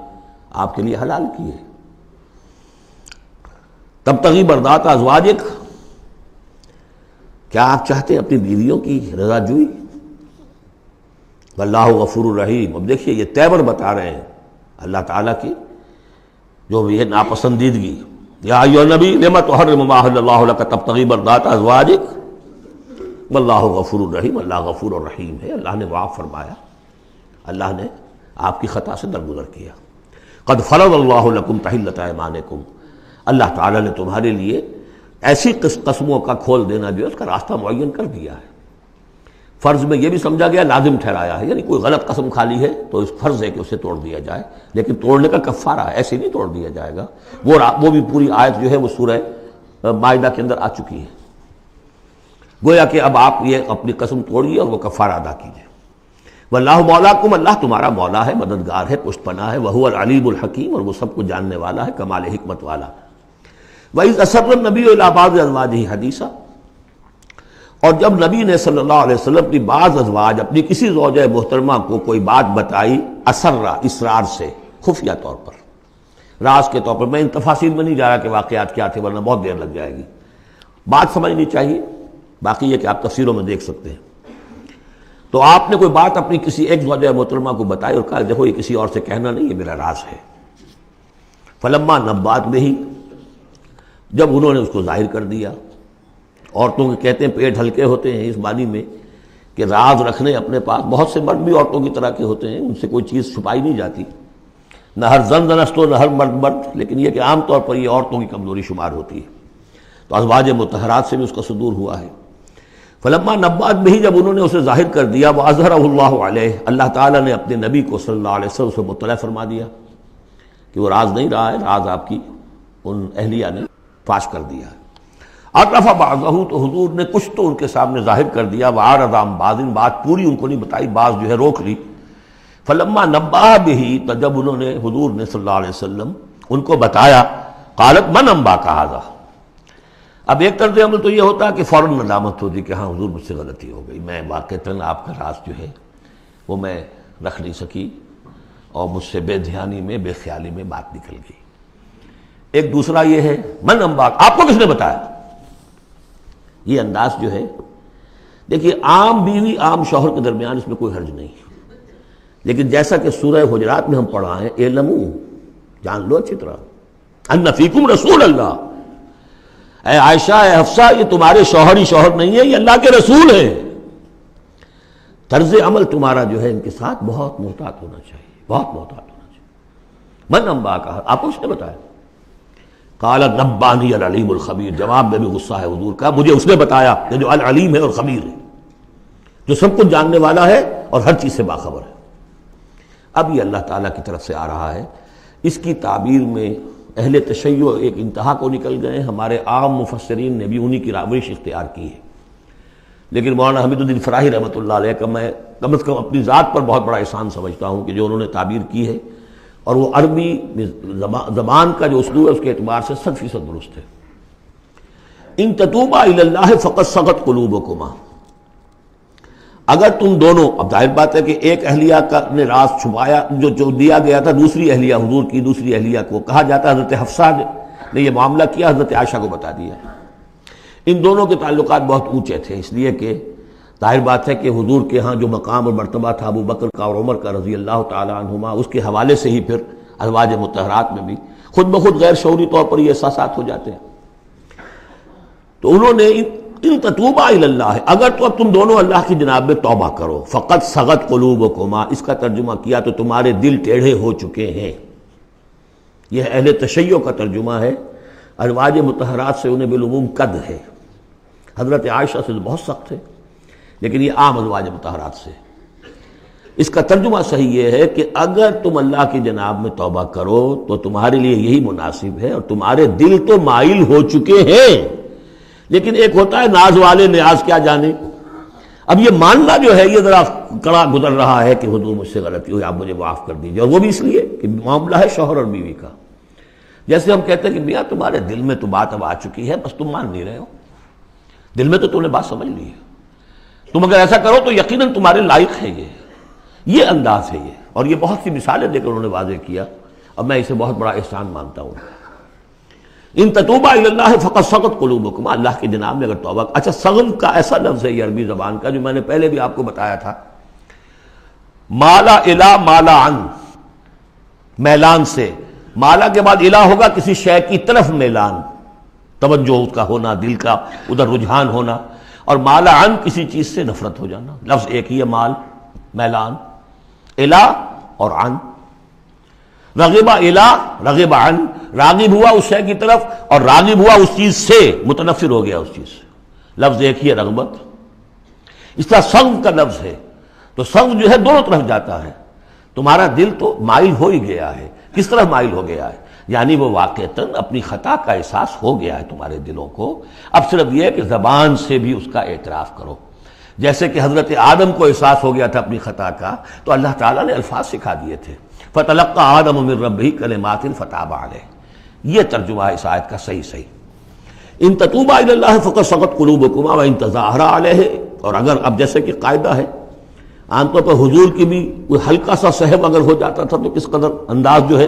آپ کے لیے حلال کی ہے۔ تبتغی مرضات ازواجک، کیا آپ چاہتے ہیں اپنی بیویوں کی رضا جوئی؟ واللہ غفور الرحیم، اب دیکھیے یہ تیور بتا رہے ہیں اللہ تعالیٰ کی جو یہ ناپسندیدگی۔ یا ایھا النبی لم تحرم ما احل اللہ لک تبتغی مرضات ازواجک واللہ غفور الرحیم، اللہ غفور الرحیم ہے، اللہ نے معاف فرمایا، اللہ نے آپ کی خطا سے درگزر کیا۔ قد فرض اللہ لکم تحلۃ ایمانکم، اللہ تعالیٰ نے تمہارے لیے ایسی قسموں کا کھول دینا جو ہے اس کا راستہ معین کر دیا ہے۔ فرض میں یہ بھی سمجھا گیا، لازم ٹھہرایا ہے، یعنی کوئی غلط قسم کھا لی ہے تو اس فرض ہے کہ اسے توڑ دیا جائے، لیکن توڑنے کا کفارہ ہے، ایسے نہیں توڑ دیا جائے گا۔ وہ بھی پوری آیت جو ہے وہ سورہ مائدہ کے اندر آ چکی ہے، گویا کہ اب آپ یہ اپنی قسم توڑیے اور وہ کفارہ ادا کیجیے۔ واللہ مولاکم، اللہ تمہارا مولا ہے، مددگار ہے، پشت پناہ ہے، وہو العلیم الحکیم، اور وہ سب کو جاننے والا ہے، کمال حکمت والا۔ وَإِذْ أَسَرَّ النَّبِيُّ إِلَىٰ بَعْضِ أَزْوَاجِهِ حَدِيثًا، اور جب نبی نے صلی اللہ علیہ وسلم اپنی بعض ازواج، اپنی کسی زوجہ محترمہ کو کوئی بات بتائی، اسرہ اسرار سے، خفیہ طور پر، راز کے طور پر، میں ان تفاصیل میں نہیں جا رہا کہ واقعات کیا تھے ورنہ بہت دیر لگ جائے گی، بات سمجھنی چاہیے، باقی یہ کہ آپ تفسیروں میں دیکھ سکتے ہیں۔ تو آپ نے کوئی بات اپنی کسی ایک زوجہ محترمہ کو بتائی اور کہا دیکھو یہ کسی اور سے کہنا نہیں، یہ میرا راز ہے۔ فلما نبات بہ، جب انہوں نے اس کو ظاہر کر دیا، عورتوں کے کہتے ہیں پیٹ ہلکے ہوتے ہیں اس معنی میں کہ راز رکھنے اپنے پاس، بہت سے مرد بھی عورتوں کی طرح کے ہوتے ہیں، ان سے کوئی چیز چھپائی نہیں جاتی، نہ ہر زن زنست و نہ ہر مرد مرد، لیکن یہ کہ عام طور پر یہ عورتوں کی کمزوری شمار ہوتی ہے۔ تو ازواج مطہرات سے بھی اس کا صدور ہوا ہے۔ فلما نبات بہ، جب انہوں نے اسے ظاہر کر دیا، وَأَظْهَرَهُ اللَّهُ عَلَيْهِ، اللہ تعالیٰ نے اپنے نبی کو صلی اللہ علیہ وسلم سے مطلع فرما دیا کہ وہ راز نہیں رہا ہے، راز آپ کی ان اہلیہ نے فاش کر دیا ہے۔ عرف بعضہ، تو حضور نے کچھ تو ان کے سامنے ظاہر کر دیا، وعرض عن بعض، بات پوری ان کو نہیں بتائی، بعض جو ہے روک لی۔ فلما نبأ بہ، تو جب انہوں نے حضور نے صلی اللہ علیہ وسلم ان کو بتایا، قالت من انباک ھذا، اب ایک طرز عمل تو یہ ہوتا ہے کہ فوراً ندامت ہوتی کہ ہاں حضور مجھ سے غلطی ہو گئی، میں واقعتاً آپ کا راز جو ہے وہ میں رکھ نہیں سکی اور مجھ سے بے دھیانی میں، بے خیالی میں بات نکل گئی۔ ایک دوسرا یہ ہے من انباک، آپ کو کس نے بتایا؟ یہ انداز جو ہے، دیکھیے عام بیوی عام شوہر کے درمیان اس میں کوئی حرج نہیں، لیکن جیسا کہ سورہ حجرات میں ہم پڑھا ہے، اعلموا، جان لو اچھی طرح، ان فیکم رسول اللہ، اے عائشہ، اے حفصہ، یہ تمہارے شوہر ہی شوہر نہیں ہے، یہ اللہ کے رسول ہیں۔ طرز عمل تمہارا جو ہے ان کے ساتھ بہت محتاط ہونا چاہیے، بہت محتاط ہونا چاہیے۔ من انباک، آپ کو اس نے بتایا؟ قال نبانی العلیم الخبیر، جواب میں بھی غصہ ہے حضور کا، مجھے اس نے بتایا کہ جو العلیم ہے اور خبیر ہے، جو سب کچھ جاننے والا ہے اور ہر چیز سے باخبر ہے۔ اب یہ اللہ تعالیٰ کی طرف سے آ رہا ہے اس کی تعبیر میں اہل تشیع ایک انتہا کو نکل گئے، ہمارے عام مفسرین نے بھی انہی کی روش اختیار کی ہے، لیکن مولانا حمید الدین فراہی رحمۃ اللہ علیہ کا میں کم از کم اپنی ذات پر بہت بڑا احسان سمجھتا ہوں کہ جو انہوں نے تعبیر کی ہے، اور وہ عربی زبان کا جو اسلوب ہے اس کے اعتبار سے 100% درست ہے۔ ان تتوبا الی اللہ فقد صغت قلوبکما، اگر تم دونوں، اب ظاہر بات ہے کہ ایک اہلیہ کا نے راز چھپایا جو دیا گیا تھا دوسری اہلیہ، حضور کی دوسری اہلیہ کو کہا جاتا ہے حضرت حفصہ نے یہ معاملہ کیا، حضرت عائشہ کو بتا دیا۔ ان دونوں کے تعلقات بہت اونچے تھے، اس لیے کہ ظاہر بات ہے کہ حضور کے ہاں جو مقام اور مرتبہ تھا ابو بکر کا اور عمر کا رضی اللہ تعالی عنہما، اس کے حوالے سے ہی پھر ازواج مطہرات میں بھی خود بخود غیر شعوری طور پر یہ احساسات ہو جاتے ہیں۔ تو انہوں نے ان تتوبا الی اللہ، اگر تو اب تم دونوں اللہ کی جناب میں توبہ کرو، فقط صغت قلوبکما، اس کا ترجمہ کیا تو تمہارے دل ٹیڑھے ہو چکے ہیں۔ یہ اہل تشیع کا ترجمہ ہے، ازواج مطہرات سے انہیں بالعموم قد ہے، حضرت عائشہ سے بہت سخت ہے، لیکن یہ عام ازواج مطہرات سے۔ اس کا ترجمہ صحیح یہ ہے کہ اگر تم اللہ کی جناب میں توبہ کرو تو تمہارے لیے یہی مناسب ہے، اور تمہارے دل تو مائل ہو چکے ہیں، لیکن ایک ہوتا ہے ناز والے نیاز کیا جانے۔ اب یہ ماننا جو ہے یہ ذرا کڑا گزر رہا ہے کہ حضور مجھ سے غلطی ہوئی، آپ مجھے معاف کر دیجیے، اور وہ بھی اس لیے کہ معاملہ ہے شوہر اور بیوی کا۔ جیسے ہم کہتے ہیں کہ میاں تمہارے دل میں تو بات اب آ چکی ہے، بس تم مان نہیں رہے ہو، دل میں تو تم نے بات سمجھ لی ہے، تم اگر ایسا کرو تو یقیناً تمہارے لائق ہے، یہ انداز ہے یہ، اور یہ بہت سی مثالیں دے کر انہوں نے واضح کیا، اب میں اسے بہت بڑا احسان مانتا ہوں۔ ان تتوبا الی اللہ فقد صغت قلوبکما، اللہ کی جناب میں اگر توبہ، اچھا صغن کا ایسا لفظ ہے یہ عربی زبان کا جو میں نے پہلے بھی آپ کو بتایا تھا، مالا الی مالا عن، میلان سے، مالا کے بعد الی ہوگا کسی شے کی طرف میلان، توجہ اس کا ہونا، دل کا ادھر رجحان ہونا، اور مالا عن کسی چیز سے نفرت ہو جانا، لفظ ایک ہی ہے، مال میلان، الی اور عن، رغب الی رغب عن، راغب ہوا اس شے کی طرف اور راغب ہوا اس چیز سے، متنفر ہو گیا اس چیز سے، لفظ ایک ہی ہے رغبت۔ اس طرح سنگ کا لفظ ہے، تو سنگ جو ہے دونوں طرف جاتا ہے، تمہارا دل تو مائل ہو ہی گیا ہے، کس طرح مائل ہو گیا ہے، یعنی وہ واقعتاً اپنی خطا کا احساس ہو گیا ہے تمہارے دلوں کو، اب صرف یہ ہے کہ زبان سے بھی اس کا اعتراف کرو، جیسے کہ حضرت آدم کو احساس ہو گیا تھا اپنی خطا کا، تو اللہ تعالیٰ نے الفاظ سکھا دیے تھے، فَتَلَقَّى آدَمُ مِن رَبِّهِ كَلِمَاتٍ فَتَابَ عَلَيْهِ، یہ ترجمہ ہے اس آیت کا صحیح۔ ان تتوبا الی اللہ فقد صغت قلوبکما وان تظاہرا علیہ، اور اگر اب جیسے کہ قاعدہ ہے عام طور پر حضور کی بھی کوئی ہلکا سا سہو اگر ہو جاتا تھا تو کس قدر انداز جو ہے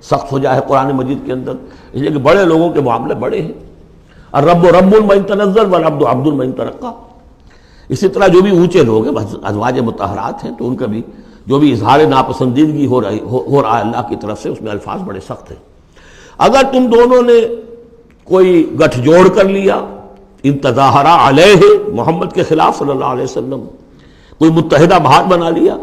سخت ہو جائے قرآن مجید کے اندر، اس لیے کہ بڑے لوگوں کے معاملے بڑے ہیں، الرب رب من تنزل والعبد عبد من ترقى، اسی طرح جو بھی اونچے لوگ ہیں ازواج مطہرات ہیں تو ان کا بھی جو بھی اظہار ناپسندیدگی ہو رہا ہے اللہ کی طرف سے، اس میں الفاظ بڑے سخت ہیں۔ اگر تم دونوں نے کوئی گٹھ جوڑ کر لیا، ان تظاہرا علیہ، محمد کے خلاف صلی اللہ علیہ وسلم، کوئی متحدہ بھاٹ بنا لیا،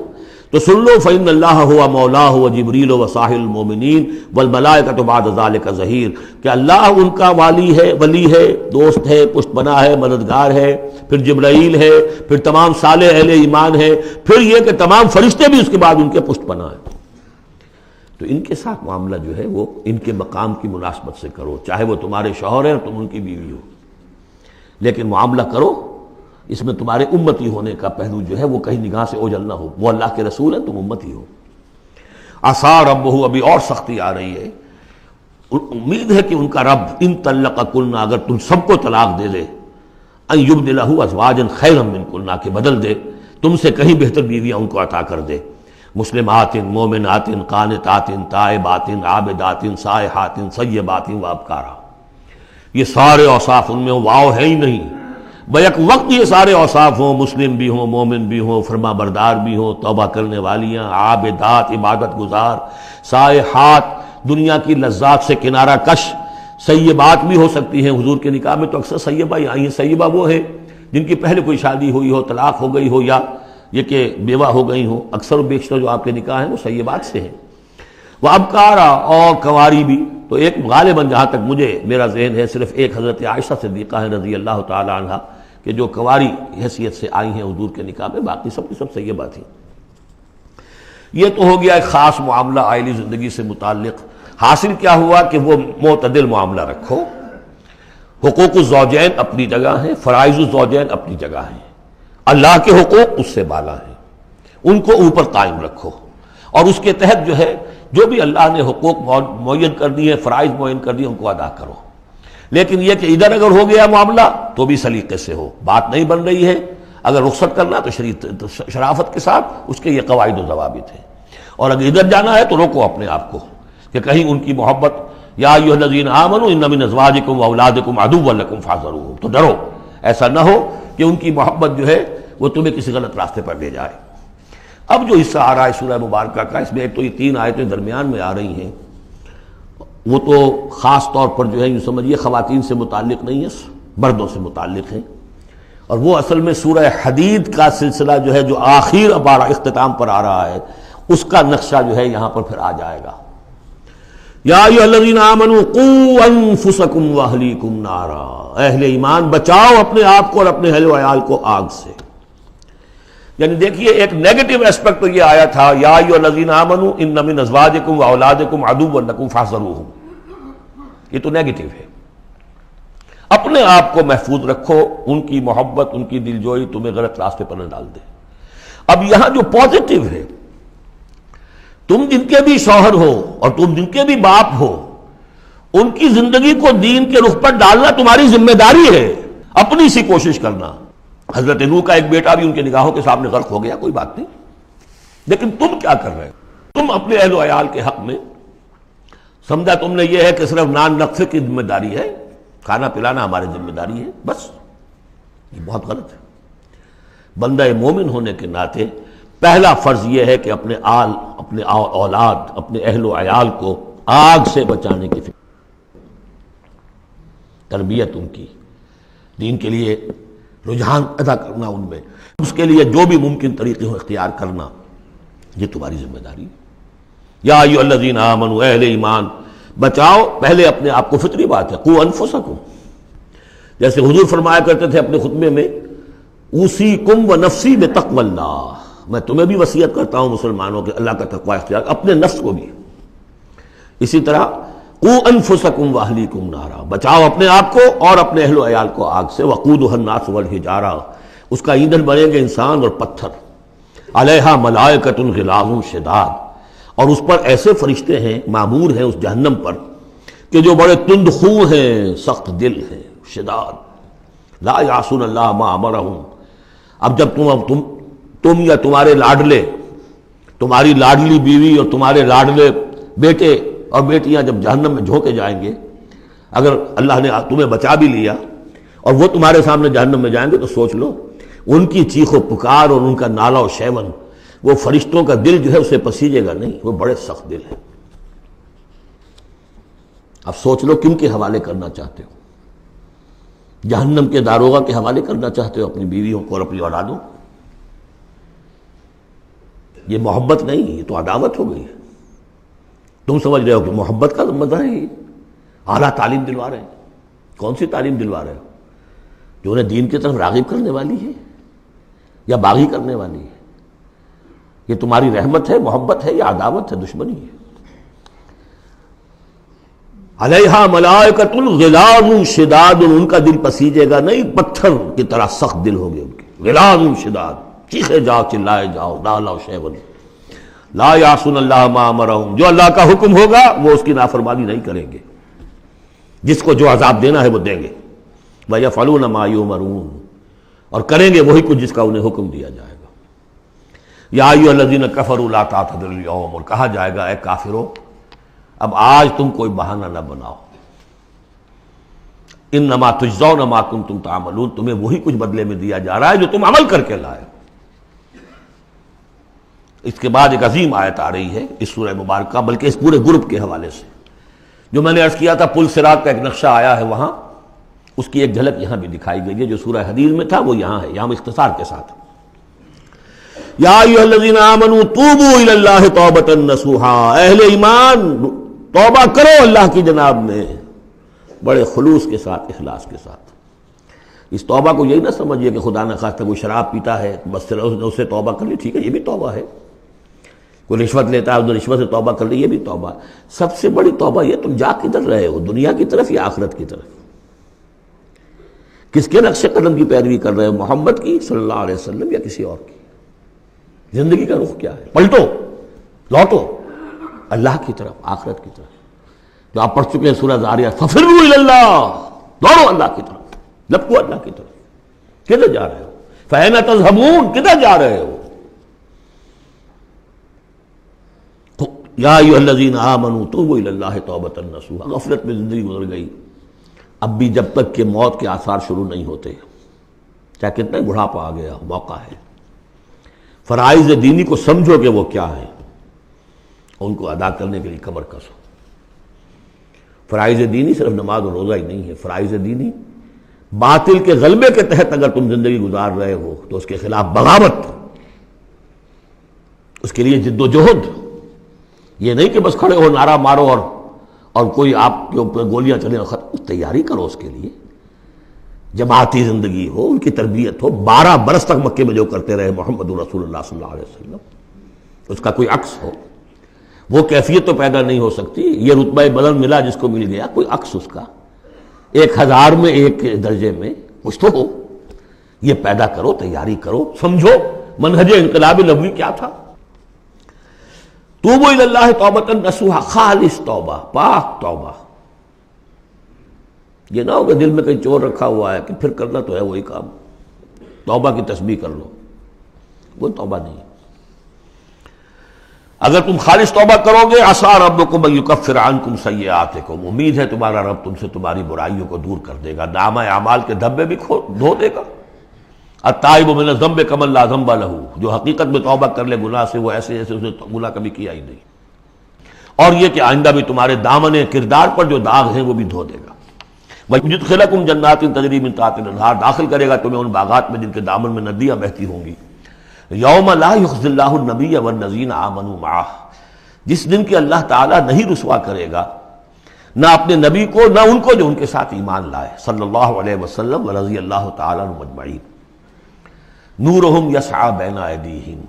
تو سن لو فإن اللہ ہوا مولا ہوا جبریل و صاحب المومنین والملائکۃ بعد ذلک ظہیر، کہ اللہ ان کا ولی ہے، دوست ہے، پشت بنا ہے، مددگار ہے، پھر جبرائیل ہے، پھر تمام صالح اہل ایمان ہے، پھر یہ کہ تمام فرشتے بھی اس کے بعد ان کے پشت بنا ہے۔ تو ان کے ساتھ معاملہ جو ہے وہ ان کے مقام کی مناسبت سے کرو، چاہے وہ تمہارے شوہر ہیں اور تم ان کی بیوی ہو، لیکن معاملہ کرو اس میں تمہارے امتی ہونے کا پہلو جو ہے وہ کہیں نگاہ سے اوجھل نہ ہو، وہ اللہ کے رسول ہیں، تم امتی ہو۔ عسیٰ ربہ، ابھی اور سختی آ رہی ہے، امید ہے کہ ان کا رب ان طلقکن، اگر تم سب کو طلاق دے دے، ان یبدلہ ازواجا خیرا منکن، کہ بدل دے تم سے کہیں بہتر بیویاں ان کو عطا کر دے، مسلمات مومنات قانتات تائبات عابدات سائحات ثیبات وابکارا، یہ سارے اوصاف ان میں واو ہے ہی نہیں، بیک وقت یہ سارے اوصاف ہوں، مسلم بھی ہوں، مومن بھی ہوں، فرما بردار بھی ہوں، توبہ کرنے والیاں، عابدات عبادت گزار، سائحات دنیا کی لذات سے کنارہ کش، سیبات بھی ہو سکتی ہیں، حضور کے نکاح میں تو اکثر سیبہ ہی آئی ہیں، سیبہ وہ ہیں جن کی پہلے کوئی شادی ہوئی ہو، طلاق ہو گئی ہو، یا یہ کہ بیوہ ہو گئی ہوں، اکثر و بیشتر جو آپ کے نکاح ہیں وہ سیبات سے ہیں، وہ ابکارا، اور کنواری بھی، تو ایک غالباً جہاں تک مجھے میرا ذہن ہے صرف ایک حضرت عائشہ صدیقہ ہے رضی اللہ تعالی عنہ کہ جو کنواری حیثیت سے آئی ہیں حضور کے نکاح میں، باقی سب کی سب سیبہ تھیں۔ یہ تو ہو گیا ایک خاص معاملہ عائلی زندگی سے متعلق حاصل کیا ہوا کہ وہ معتدل معاملہ رکھو، حقوق الزوجین اپنی جگہ ہیں، فرائض الزوجین اپنی جگہ ہیں، اللہ کے حقوق اس سے بالا ہیں، ان کو اوپر قائم رکھو، اور اس کے تحت جو ہے جو بھی اللہ نے حقوق معین کر دی ہے، فرائض معین کر دی، ان کو ادا کرو۔ لیکن یہ کہ ادھر اگر ہو گیا معاملہ تو بھی سلیقے سے ہو، بات نہیں بن رہی ہے، اگر رخصت کرنا تو شرافت کے ساتھ اس کے یہ قواعد و ضوابط ہیں، اور اگر ادھر جانا ہے تو روکو اپنے آپ کو کہ کہیں ان کی محبت، یا ایھا الذین آمنوا ان من ازواجکم واولادکم عدوا لکم فاحذروہم، تو ڈرو، ایسا نہ ہو کہ ان کی محبت جو ہے وہ تمہیں کسی غلط راستے پر لے جائے۔ اب جو حصہ آ رہا ہے سورہ مبارکہ کا، اس میں ایک تو یہ 3 آیتیں درمیان میں آ رہی ہیں، وہ تو خاص طور پر جو ہے یوں سمجھیے خواتین سے متعلق نہیں ہے، مردوں سے متعلق ہیں، اور وہ اصل میں سورہ حدید کا سلسلہ جو ہے جو آخر اب اختتام پر آ رہا ہے، اس کا نقشہ جو ہے یہاں پر پھر آ جائے گا۔ یا ایھا الذین آمنوا قوا انفسکم واہلیکم نارا، اہل ایمان بچاؤ اپنے آپ کو اور اپنے اہل و عیال کو آگ سے۔ یعنی دیکھیے ایک نیگیٹو اسپیکٹ تو یہ آیا تھا، یا ایھا الذین آمنوا ان من ازواجکم واولادکم عدوا لکم فاحذروہم، یہ تو نیگیٹو ہے، اپنے آپ کو محفوظ رکھو، ان کی محبت، ان کی دلجوئی تمہیں غلط راستے پر نہ ڈال دے۔ اب یہاں جو پازیٹو ہے، تم جن کے بھی شوہر ہو اور تم جن کے بھی باپ ہو، ان کی زندگی کو دین کے رخ پر ڈالنا تمہاری ذمہ داری ہے، اپنی سی کوشش کرنا۔ حضرت نوح کا ایک بیٹا بھی ان کے نگاہوں کے سامنے غرق ہو گیا، کوئی بات نہیں، لیکن تم کیا کر رہے ہو؟ تم اپنے اہل و عیال کے حق میں سمجھا تم نے یہ ہے کہ صرف نان نقصے کی ذمہ داری ہے، کھانا پلانا ہماری ذمہ داری ہے، بس یہ بہت غلط ہے۔ بندہ مومن ہونے کے ناطے پہلا فرض یہ ہے کہ اپنے اولاد، اپنے اہل و عیال کو آگ سے بچانے کی فکر، تربیت ان کی، دین کے لیے رجحان پیدا کرنا ان میں، اس کے لیے جو بھی ممکن طریقے ہو اختیار کرنا، یہ تمہاری ذمہ داری ہے۔ یا ایھا الذین آمنوا، اہل ایمان بچاؤ پہلے اپنے آپ کو، فطری بات ہے، قوا انفسکم، جیسے حضور فرمایا کرتے تھے اپنے خطبے میں، اوصیکم ونفسی بتقوی اللہ، میں تمہیں بھی وصیت کرتا ہوں مسلمانوں کے اللہ کا تقوی اختیار، اپنے نفس کو بھی۔ اسی طرح قوا انفسکم واہلیکم نارا، بچاؤ اپنے آپ کو اور اپنے اہل و عیال کو آگ سے، وقودھا الناس والحجارہ، اس کا ایندھن بنیں گے انسان اور پتھر، علیہا ملائکۃ غلاظ شداد، اور اس پر ایسے فرشتے ہیں معمور ہیں اس جہنم پر کہ جو بڑے تند خو ہیں، سخت دل ہیں، شداد، لا یعصون اللہ ما امرہم۔ اب جب تم یا تمہارے لاڈلے، تمہاری لاڈلی بیوی اور تمہارے لاڈلے بیٹے اور بیٹیاں جب جہنم میں جھونکے جائیں گے، اگر اللہ نے تمہیں بچا بھی لیا اور وہ تمہارے سامنے جہنم میں جائیں گے تو سوچ لو ان کی چیخ و پکار اور ان کا نالہ و شیون، وہ فرشتوں کا دل جو ہے اسے پسیجے گا نہیں، وہ بڑے سخت دل ہیں۔ اب سوچ لو کن کے حوالے کرنا چاہتے ہو؟ جہنم کے داروغہ کے حوالے کرنا چاہتے ہو اپنی بیویوں کو اور اپنی اولادوں؟ یہ محبت نہیں، یہ تو عداوت ہو گئی ہے۔ تم سمجھ رہے ہو کہ محبت کا مزہ ہے، یہ اعلیٰ تعلیم دلوا رہے ہیں۔ کون سی تعلیم دلوا رہے ہو؟ جو انہیں دین کی طرف راغب کرنے والی ہے یا باغی کرنے والی ہے؟ یہ تمہاری رحمت ہے، محبت ہے یا عداوت ہے، دشمنی ہے؟ علیہا ملائکۃ غلاظ شداد، ان کا دل پسیجے گا نہیں، پتھر کی طرح سخت دل ہوگے ان کے، غلاظ شداد، چیخے جاؤ، چلائے جاؤ، نالہ و شیون، لا یعصون اللہ ما امرہم، جو اللہ کا حکم ہوگا وہ اس کی نافرمانی نہیں کریں گے، جس کو جو عذاب دینا ہے وہ دیں گے، وَيَفْعَلُونَ مَا يُؤْمَرُونَ، اور کریں گے وہی کچھ جس کا انہیں حکم دیا جائے گا۔ یا ایھا الذین کفروا لا تعتذروا اليوم، اور کہا جائے گا اے کافرو اب آج تم کوئی بہانہ نہ بناؤ، انما تجزون ما کنتم تعملون، تمہیں وہی کچھ بدلے میں دیا جا رہا ہے جو تم عمل کر کے لائے۔ اس کے بعد ایک عظیم آیت آ رہی ہے اس سورہ مبارکہ، بلکہ اس پورے گروپ کے حوالے سے، جو میں نے عرض کیا تھا پل صراط کا ایک نقشہ آیا ہے وہاں، اس کی ایک جھلک یہاں بھی دکھائی گئی ہے، جو سورہ حدید میں تھا وہ یہاں ہے، یہاں اختصار کے ساتھ۔ یا ایھا الذین آمنوا توبوا الی اللہ توبۃ نصوحا، اہل ایمان توبہ کرو اللہ کی جناب میں بڑے خلوص کے ساتھ، اخلاص کے ساتھ۔ اس توبہ کو یہی نہ سمجھیے کہ خدا نہ خواستہ کوئی شراب پیتا ہے بس اس نے توبہ کر لی، ٹھیک ہے یہ بھی توبہ ہے، کوئی رشوت لیتا ہے ادھر رشوت سے توبہ کر لی، یہ بھی توبہ۔ سب سے بڑی توبہ یہ تم جا کدھر رہے ہو، دنیا کی طرف یا آخرت کی طرف؟ کس کے نقش قدم کی پیروی کر رہے ہو، محمد کی صلی اللہ علیہ وسلم یا کسی اور کی؟ زندگی کا رخ کیا ہے؟ پلٹو، لوٹو اللہ کی طرف، آخرت کی طرف۔ جو آپ پڑھ چکے ہیں سورہ ذاریات، ففروا الی اللہ، دوڑو اللہ کی طرف، لپکو اللہ کی طرف۔ کدھر جا رہے ہو؟ فأین تذهبون، کدھر جا رہے ہو؟ یا ایھا الذین آمنوا توبوا الی اللہ توبۃ نصوحا۔ غفلت میں زندگی گزر گئی، اب بھی جب تک کہ موت کے آثار شروع نہیں ہوتے، چاہے کتنا بڑھاپا آ گیا، موقع ہے۔ فرائض دینی کو سمجھو کہ وہ کیا ہے، ان کو ادا کرنے کے لیے کمر کسو۔ فرائض دینی صرف نماز اور روزہ ہی نہیں ہے، فرائض دینی باطل کے غلبے کے تحت اگر تم زندگی گزار رہے ہو تو اس کے خلاف بغاوت، اس کے لیے جد و جہد۔ یہ نہیں کہ بس کھڑے ہو نعرہ مارو اور کوئی آپ کے اوپر گولیاں چلیں، تیاری کرو اس کے لیے، جماعتی زندگی ہو، ان کی تربیت ہو۔ 12 برس تک مکے میں جو کرتے رہے محمد رسول اللہ صلی اللہ علیہ وسلم، اس کا کوئی عکس ہو۔ وہ کیفیت تو پیدا نہیں ہو سکتی، یہ رتبہ بلند ملا جس کو مل گیا، کوئی عکس اس کا 1000 میں ایک درجے میں کچھ تو ہو۔ یہ پیدا کرو، تیاری کرو، سمجھو منہج انقلاب نبوی کیا تھا۔ توبوا الی اللہ توبۃ نصوحا، خالص توبہ، پاک توبہ۔ یہ نہ ہو کہ دل میں کہیں چور رکھا ہوا ہے کہ پھر کرنا تو ہے وہی کام، توبہ کی تسبیح کر لو، وہ توبہ نہیں۔ اگر تم خالص توبہ کرو گے، عسیٰ ربکم ان یکفر عنکم سیئاتکم، امید ہے تمہارا رب تم سے تمہاری برائیوں کو دور کر دے گا، نامہ اعمال کے دھبے بھی دھو دے گا۔ التائب من الذنب کمن لا ذنب لہ، جو حقیقت میں توبہ کر لے گناہ سے، وہ ایسے جیسے اسے گناہ کبھی کیا ہی نہیں۔ اور یہ کہ آئندہ بھی تمہارے دامن کردار پر جو داغ ہیں وہ بھی دھو دے گا۔ وَيُدْخِلَكُمْ جَنَّاتٍ تَجْرِي مِن تَحْتِهَا الْأَنْهَارُ، داخل کرے گا تمہیں ان باغات میں جن کے دامن میں ندیاں بہتی ہوں گی۔ یوم لا یخزی اللہ النبی والذین آمنوا معہ، جس دن کہ اللہ تعالیٰ نہیں رسوا کرے گا نہ اپنے نبی کو نہ ان کو جو ان کے ساتھ ایمان لائے، صلی اللہ علیہ وسلم ورضی اللہ تعالیٰ عنہم اجمعین۔ نورہم یسعی بین ایدیہم،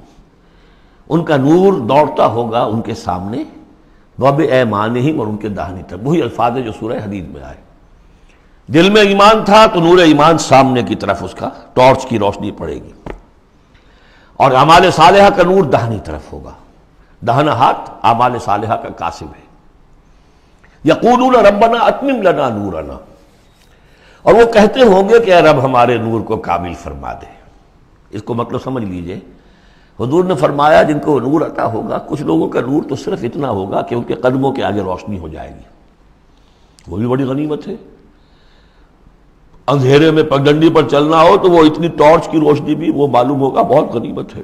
ان کا نور دوڑتا ہوگا ان کے سامنے، وبایمانہم، اور ان کے داہنی طرف۔ وہی الفاظ جو سورہ حدید میں آئے۔ دل میں ایمان تھا تو نور ایمان سامنے کی طرف اس کا ٹارچ کی روشنی پڑے گی، اور اعمال صالحہ کا نور داہنی طرف ہوگا۔ داہنا ہاتھ اعمال صالحہ کا قاسم ہے۔ یقولون ربنا اتمم لنا نورنا، اور وہ کہتے ہوں گے کہ اے رب ہمارے نور کو کامل فرما دے۔ اس کو مطلب سمجھ لیجئے، حضور نے فرمایا جن کو نور عطا ہوگا، کچھ لوگوں کا نور تو صرف اتنا ہوگا کہ ان کے قدموں کے آگے روشنی ہو جائے گی، وہ بھی بڑی غنیمت ہے۔ اندھیرے میں پگڈنڈی پر چلنا ہو تو وہ اتنی ٹارچ کی روشنی بھی وہ معلوم ہوگا بہت غنیمت ہے۔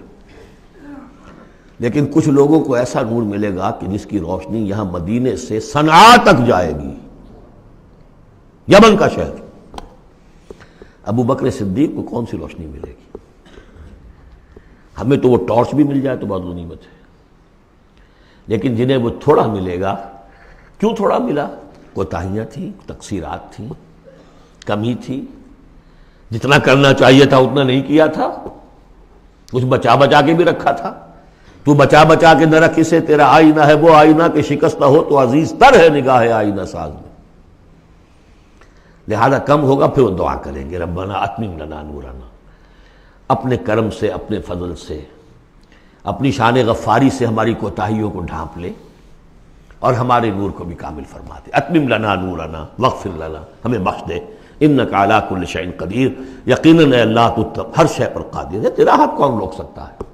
لیکن کچھ لوگوں کو ایسا نور ملے گا کہ جس کی روشنی یہاں مدینے سے صنعاء تک جائے گی، یمن کا شہر۔ ابو بکر صدیق کو کون سی روشنی ملے گی؟ ہمیں تو وہ ٹارچ بھی مل جائے تو بہت غنیمت ہے، لیکن جنہیں وہ تھوڑا ملے گا، کیوں تھوڑا ملا؟ کوتاہیاں تھیں، تقصیرات تھیں، کمی تھی، جتنا کرنا چاہیے تھا اتنا نہیں کیا تھا، کچھ بچا بچا کے بھی رکھا تھا۔ تو بچا بچا کے نہ رکھ اسے، تیرا آئینہ ہے وہ آئینہ کہ شکستہ ہو تو عزیز تر ہے نگاہ آئینہ ساز میں۔ لہذا کم ہوگا، پھر وہ دعا کریں گے ربنا اتمم لنا نورنا، اپنے کرم سے، اپنے فضل سے، اپنی شان غفاری سے ہماری کوتاہیوں کو ڈھانپ لے اور ہمارے نور کو بھی کامل فرما دے۔ اتمم لنا نورنا واغفر لنا، ہمیں بخش دے، انک علی کل شیء قدیر، یقیناً اے اللہ تو ہر شے پر قادر ہے، تیرا ہاتھ کون روک سکتا ہے۔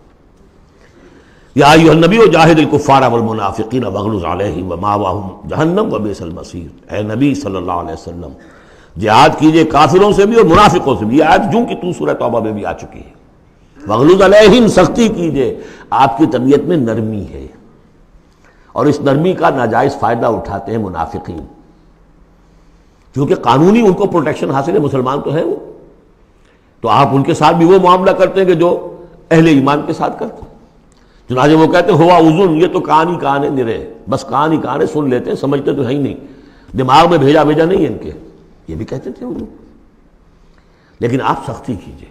یا ایھا النبی جاہد الکفار والمنافقین واغلظ علیہم ومأواہم جہنم وبئس المصیر، اے نبی صلی اللہ علیہ وسلم جہاد کیجئے کافروں سے بھی اور منافقوں سے بھی۔ یہ آیت جوں کی تو سورہ توبہ میں بھی آ چکی ہے۔ واغلظ علیہم، سختی کیجئے، آپ کی طبیعت میں نرمی ہے، اور اس نرمی کا ناجائز فائدہ اٹھاتے ہیں منافقین، کیونکہ قانونی ان کو پروٹیکشن حاصل ہے، مسلمان تو ہے وہ، تو آپ ان کے ساتھ بھی وہ معاملہ کرتے ہیں کہ جو اہل ایمان کے ساتھ کرتے ہیں۔ چنانچہ وہ کہتے ہیں ہوا اذن، یہ تو کان ہی کان ہے نرے، بس کان ہی کان ہے، سن لیتے ہیں، سمجھتے تو ہے ہی نہیں، دماغ میں بھیجا نہیں ہے ان کے، یہ بھی کہتے تھے وہ لوگ۔ لیکن آپ سختی کیجئے،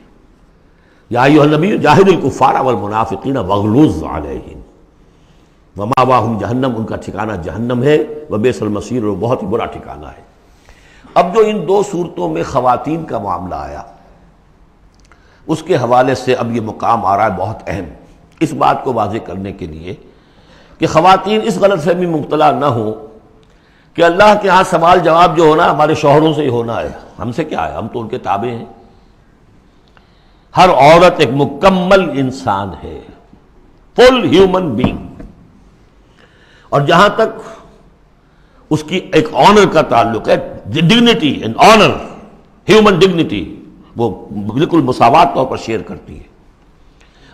یا ایھا النبی جاہد الکفار والمنافقین واغلظ علیہم، ومأواہم جہنم، ان کا ٹھکانہ جہنم ہے، وبئس المصیر، اور بہت ہی برا ٹھکانہ ہے۔ اب جو ان دو صورتوں میں خواتین کا معاملہ آیا، اس کے حوالے سے اب یہ مقام آ رہا ہے بہت اہم، اس بات کو واضح کرنے کے لیے کہ خواتین اس غلط فہمی میں مبتلا نہ ہوں کہ اللہ کے ہاں سوال جواب جو ہونا ہمارے شوہروں سے ہی ہونا ہے، ہم سے کیا ہے، ہم تو ان کے تابع ہیں۔ ہر عورت ایک مکمل انسان ہے، فل ہیومن بینگ، اور جہاں تک اس کی ایک آنر کا تعلق ہے، dignity and honour, human dignity, وہ بالکل مساوات طور پر شیئر کرتی ہے،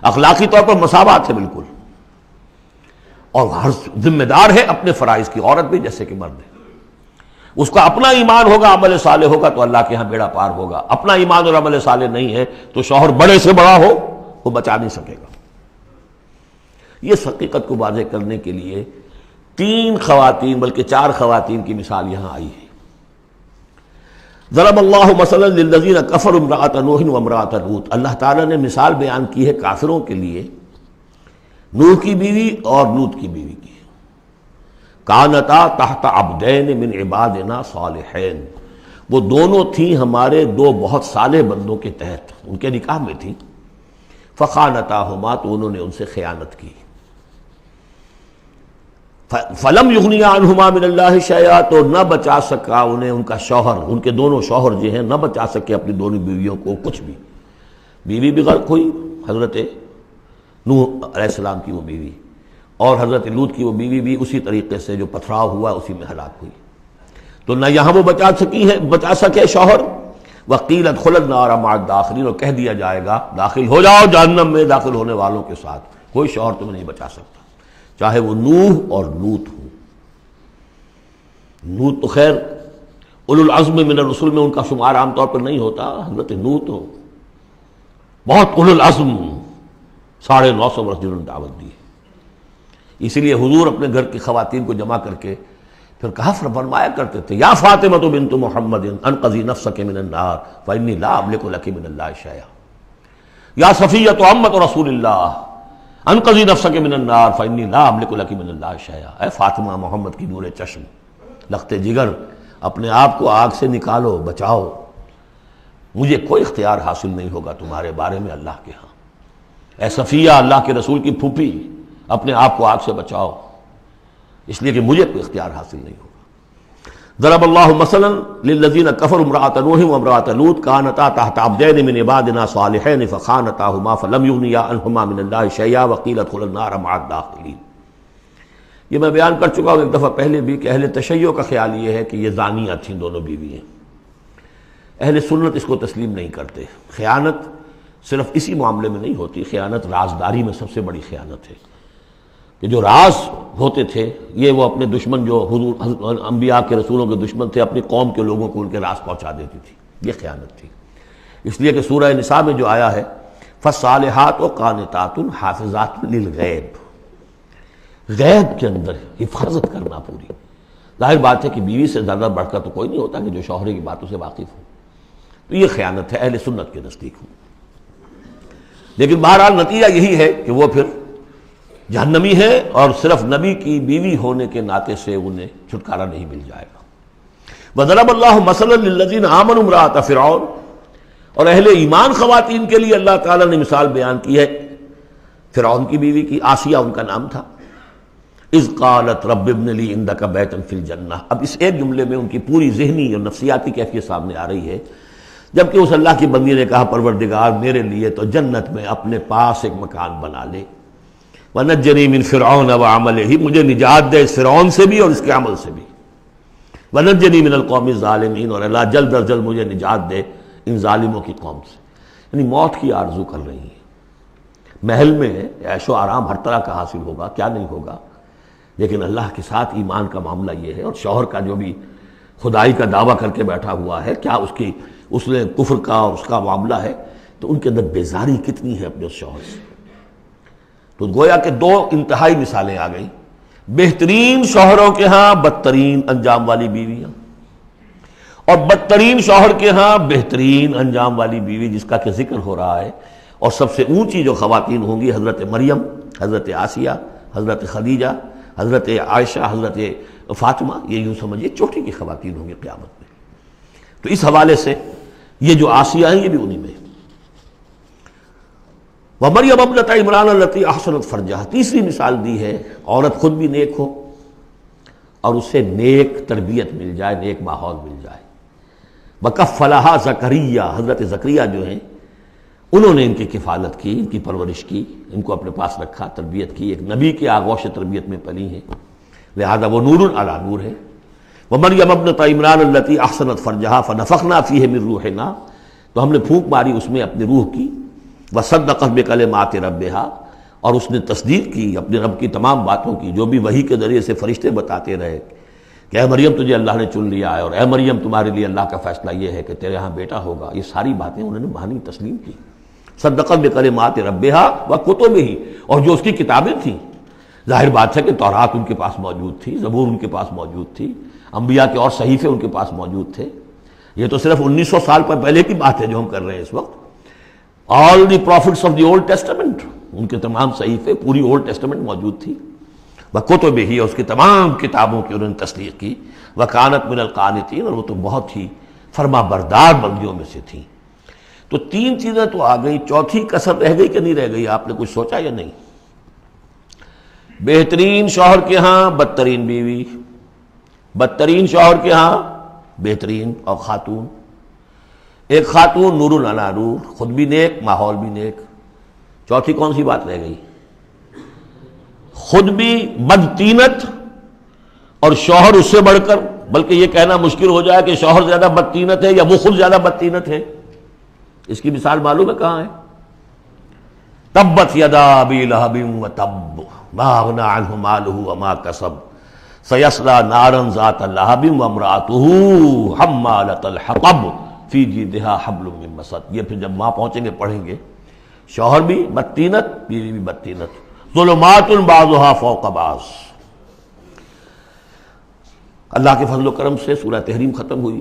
اخلاقی طور پر مساوات ہے بالکل، اور ہر ذمہ دار ہے اپنے فرائض کی، عورت بھی جیسے کہ مرد ہے۔ اس کا اپنا ایمان ہوگا، عمل صالح ہوگا تو اللہ کے ہاں بیڑا پار ہوگا، اپنا ایمان اور عمل صالح نہیں ہے تو شوہر بڑے سے بڑا ہو وہ بچا نہیں سکے گا۔ یہ حقیقت کو واضح کرنے کے لیے 3 خواتین بلکہ 4 خواتین کی مثال یہاں آئی ہے۔ ضرب اللہ مثلا للذین کفروا امرأۃ نوح وامرأۃ لوط، اللہ تعالیٰ نے مثال بیان کی ہے کافروں کے لیے نوح کی بیوی اور لوط کی بیوی کی۔ کانتا تحت عبدین من عبادنا صالحین، وہ دونوں تھیں ہمارے 2 بہت صالح بندوں کے تحت، ان کے نکاح میں تھیں۔ فخانتاہما، تو انہوں نے ان سے خیانت کی۔ فلم یغنیا عنہما من اللہ شیئا، تو نہ بچا سکا انہیں ان کا شوہر، ان کے دونوں شوہر جو ہیں نہ بچا سکے اپنی دونوں بیویوں کو کچھ بھی۔ بیوی بھی غرق ہوئی، حضرت نوح علیہ السلام کی وہ بیوی، اور حضرت لوط کی وہ بیوی بھی اسی طریقے سے جو پتھراؤ ہوا اسی میں ہلاک ہوئی۔ تو نہ یہاں وہ بچا سکے شوہر، وقیل ادخلوا النار مع الداخلین، اور کہہ دیا جائے گا داخل ہو جاؤ جہنم میں داخل ہونے والوں کے ساتھ، کوئی شوہر تمہیں نہیں بچا سکتا، چاہے وہ نوح اور لوط ہوں۔ لوط تو خیر اولو العزم من الرسل میں ان کا شمار عام طور پر نہیں ہوتا، حضرت لوط تو بہت اولو العزم، 950 برس جنہوں نے دعوت دی ہے۔ اسی لیے حضور اپنے گھر کی خواتین کو جمع کر کے پھر کہا فرمایا کرتے تھے، یا فاطمہ بنت محمد انقذی نفسک من النار فانی لا املک لک من اللہ شیئا، یا صفیہ عمۃ رسول اللہ انقذی نفسک من النار فانی لا املک لک من اللہ شیئا، اے فاطمہ محمد کی نور چشم، لخت جگر، اپنے آپ کو آگ سے نکالو، بچاؤ، مجھے کوئی اختیار حاصل نہیں ہوگا تمہارے بارے میں اللہ کے ہاں۔ اے صفیہ، اللہ کے رسول کی پھوپھی، اپنے آپ کو آگ سے بچاؤ، اس لیے کہ مجھے کوئی اختیار حاصل نہیں ہوگا۔ ضرب اللہ مثلا للذین کفروا امرأۃ نوح وامرأۃ لوط کانتا تحت عبدین من عبادنا صالحین فخانتاہما فلم یغنیا عنہما من اللہ شیئا وقیل ادخلوا النار مع الداخلین۔ یہ میں بیان کر چکا ہوں ایک دفعہ پہلے بھی کہ اہل تشیع کا خیال یہ ہے کہ یہ زانیہ تھیں دونوں بیوییں، اہل سنت اس کو تسلیم نہیں کرتے۔ خیانت صرف اسی معاملے میں نہیں ہوتی، خیانت رازداری میں سب سے بڑی خیانت ہے، کہ جو راز ہوتے تھے یہ وہ اپنے دشمن، جو حضور انبیاء کے رسولوں کے دشمن تھے، اپنی قوم کے لوگوں کو ان کے راز پہنچا دیتی تھی، یہ خیانت تھی۔ اس لیے کہ سورہ نساء میں جو آیا ہے فالصالحات قانتات حافظات للغیب، غیب کے اندر حفاظت کرنا پوری۔ ظاہر بات ہے کہ بیوی سے زیادہ بڑھ کر تو کوئی نہیں ہوتا کہ جو شوہر کی باتوں سے واقف ہو، تو یہ خیانت ہے اہل سنت کے نزدیک ہو۔ لیکن بہرحال نتیجہ یہی ہے کہ وہ پھر جہنمی ہے، اور صرف نبی کی بیوی ہونے کے ناطے سے انہیں چھٹکارا نہیں مل جائے گا۔ وضرب اللہ مثلا للذین آمنوا امرأۃ فرعون، اور اہل ایمان خواتین کے لیے اللہ تعالیٰ نے مثال بیان کی ہے فرعون کی بیوی کی، آسیہ ان کا نام تھا۔ اذ قالت رب ابن لی عندک بیتا فی الجنہ، اب اس ایک جملے میں ان کی پوری ذہنی اور نفسیاتی کیفیت سامنے آ رہی ہے، جبکہ اس اللہ کی بندی نے کہا پروردگار میرے لیے تو جنت میں اپنے پاس ایک مکان بنا لے، وَنَجَّنِي مِن فِرْعَوْنَ وَعَمَلِهِ، مجھے نجات دے اس فرعون سے بھی اور اس کے عمل سے بھی، وَنَجَّنِي مِنَ الْقَوْمِ الظَّالِمِينَ، اور اللہ جلد از جلد مجھے نجات دے ان ظالموں کی قوم سے۔ یعنی موت کی آرزو کر رہی ہیں، محل میں عیش و آرام ہر طرح کا حاصل ہوگا، کیا نہیں ہوگا، لیکن اللہ کے ساتھ ایمان کا معاملہ یہ ہے، اور شوہر کا جو بھی خدائی کا دعویٰ کر کے بیٹھا ہوا ہے، کیا اس نے کفر کا اور اس کا معاملہ ہے، تو ان کے اندر بیزاری کتنی ہے اپنے اس شوہر سے۔ تو گویا کہ 2 انتہائی مثالیں آ گئیں، بہترین شوہروں کے ہاں بدترین انجام والی بیویاں، اور بدترین شوہر کے ہاں بہترین انجام والی بیوی جس کا کہ ذکر ہو رہا ہے۔ اور سب سے اونچی جو خواتین ہوں گی حضرت مریم، حضرت آسیہ، حضرت خدیجہ، حضرت عائشہ، حضرت فاطمہ، یہ یوں سمجھیے چوٹی کی خواتین ہوں گی قیامت میں۔ تو اس حوالے سے یہ جو آسیہ ہیں یہ بھی انہی میں۔ وَمَرْيَمَ ابْنَتَ عِمْرَانَ الَّتِي أَحْصَنَتْ فَرْجَهَا، تیسری مثال دی ہے، عورت خود بھی نیک ہو اور اسے نیک تربیت مل جائے، نیک ماحول مل جائے۔ وَكَفَّلَهَا زَكَرِيَّا، حضرت زکریا جو ہیں انہوں نے ان کی کفالت کی، ان کی پرورش کی، ان کو اپنے پاس رکھا، تربیت کی، ایک نبی کے آغوش تربیت میں پلی ہیں، لہذا وہ نور علی نور ہے۔ وَمَرْيَمَ ابْنَتَ عِمْرَانَ الَّتِي أَحْصَنَتْ فَرْجَهَا فَنَفَخْنَا فِيهِ مِن رُوحِنَا، تو ہم نے پھونک ماری اس میں اپنے روح کی۔ وَصَدَّقَتْ بِكَلِمَاتِ رَبِّهَا، اور اس نے تصدیق کی اپنے رب کی تمام باتوں کی، جو بھی وحی کے ذریعے سے فرشتے بتاتے رہے کہ اے مریم تجھے اللہ نے چن لیا ہے، اور اے مریم تمہارے لیے اللہ کا فیصلہ یہ ہے کہ تیرے ہاں بیٹا ہوگا، یہ ساری باتیں انہوں نے مانی تسلیم کی۔ صدقت بکلمات ربها وکتبہ، اور جو اس کی کتابیں تھیں، ظاہر بات ہے کہ تورات ان کے پاس موجود تھی، زبور ان کے پاس موجود تھی، انبیاء کے اور صحیفے ان کے پاس موجود تھے۔ یہ تو صرف 1900 سال پر پہلے کی بات ہے جو ہم کر رہے ہیں اس وقت۔ All the prophets of the Old Testament, ان کے تمام صحیفے، پوری اولڈ ٹیسٹمنٹ موجود تھی۔ وکتبہ، اور اس کی تمام کتابوں کی انہوں نے تصدیق کی۔ وکانت من القانتین، اور وہ تو بہت ہی فرما بردار بندیوں میں سے تھیں۔ تو تین چیزیں تو آ گئی، چوتھی کسر رہ گئی کہ نہیں رہ گئی؟ آپ نے کچھ سوچا یا نہیں؟ بہترین شوہر کے ہاں بدترین بیوی، بدترین شوہر کے ہاں بہترین اور خاتون، ایک خاتون نور علی نور، خود بھی نیک، ماحول بھی نیک۔ چوتھی کون سی بات رہ گئی؟ خود بھی بدتینت اور شوہر اس سے بڑھ کر، بلکہ یہ کہنا مشکل ہو جائے کہ شوہر زیادہ بدتینت ہے یا وہ خود زیادہ بدتینت ہے۔ اس کی مثال معلوم ہے کہاں ہے؟ تبت یدا ابی لہب وتب ما اغنی عنہ مالہ وما کسب سیصلی نارا ذات لہب وامرأتہ حمالۃ الحطب فی جیدہا حبل من مسد۔ یہ پھر جب وہاں پہنچیں گے پڑھیں گے، شوہر بھی بدتینت، بیوی بھی بدتینت، ظلمات بعضها فوق بعض۔ اللہ کے فضل و کرم سے سورہ تحریم ختم ہوئی،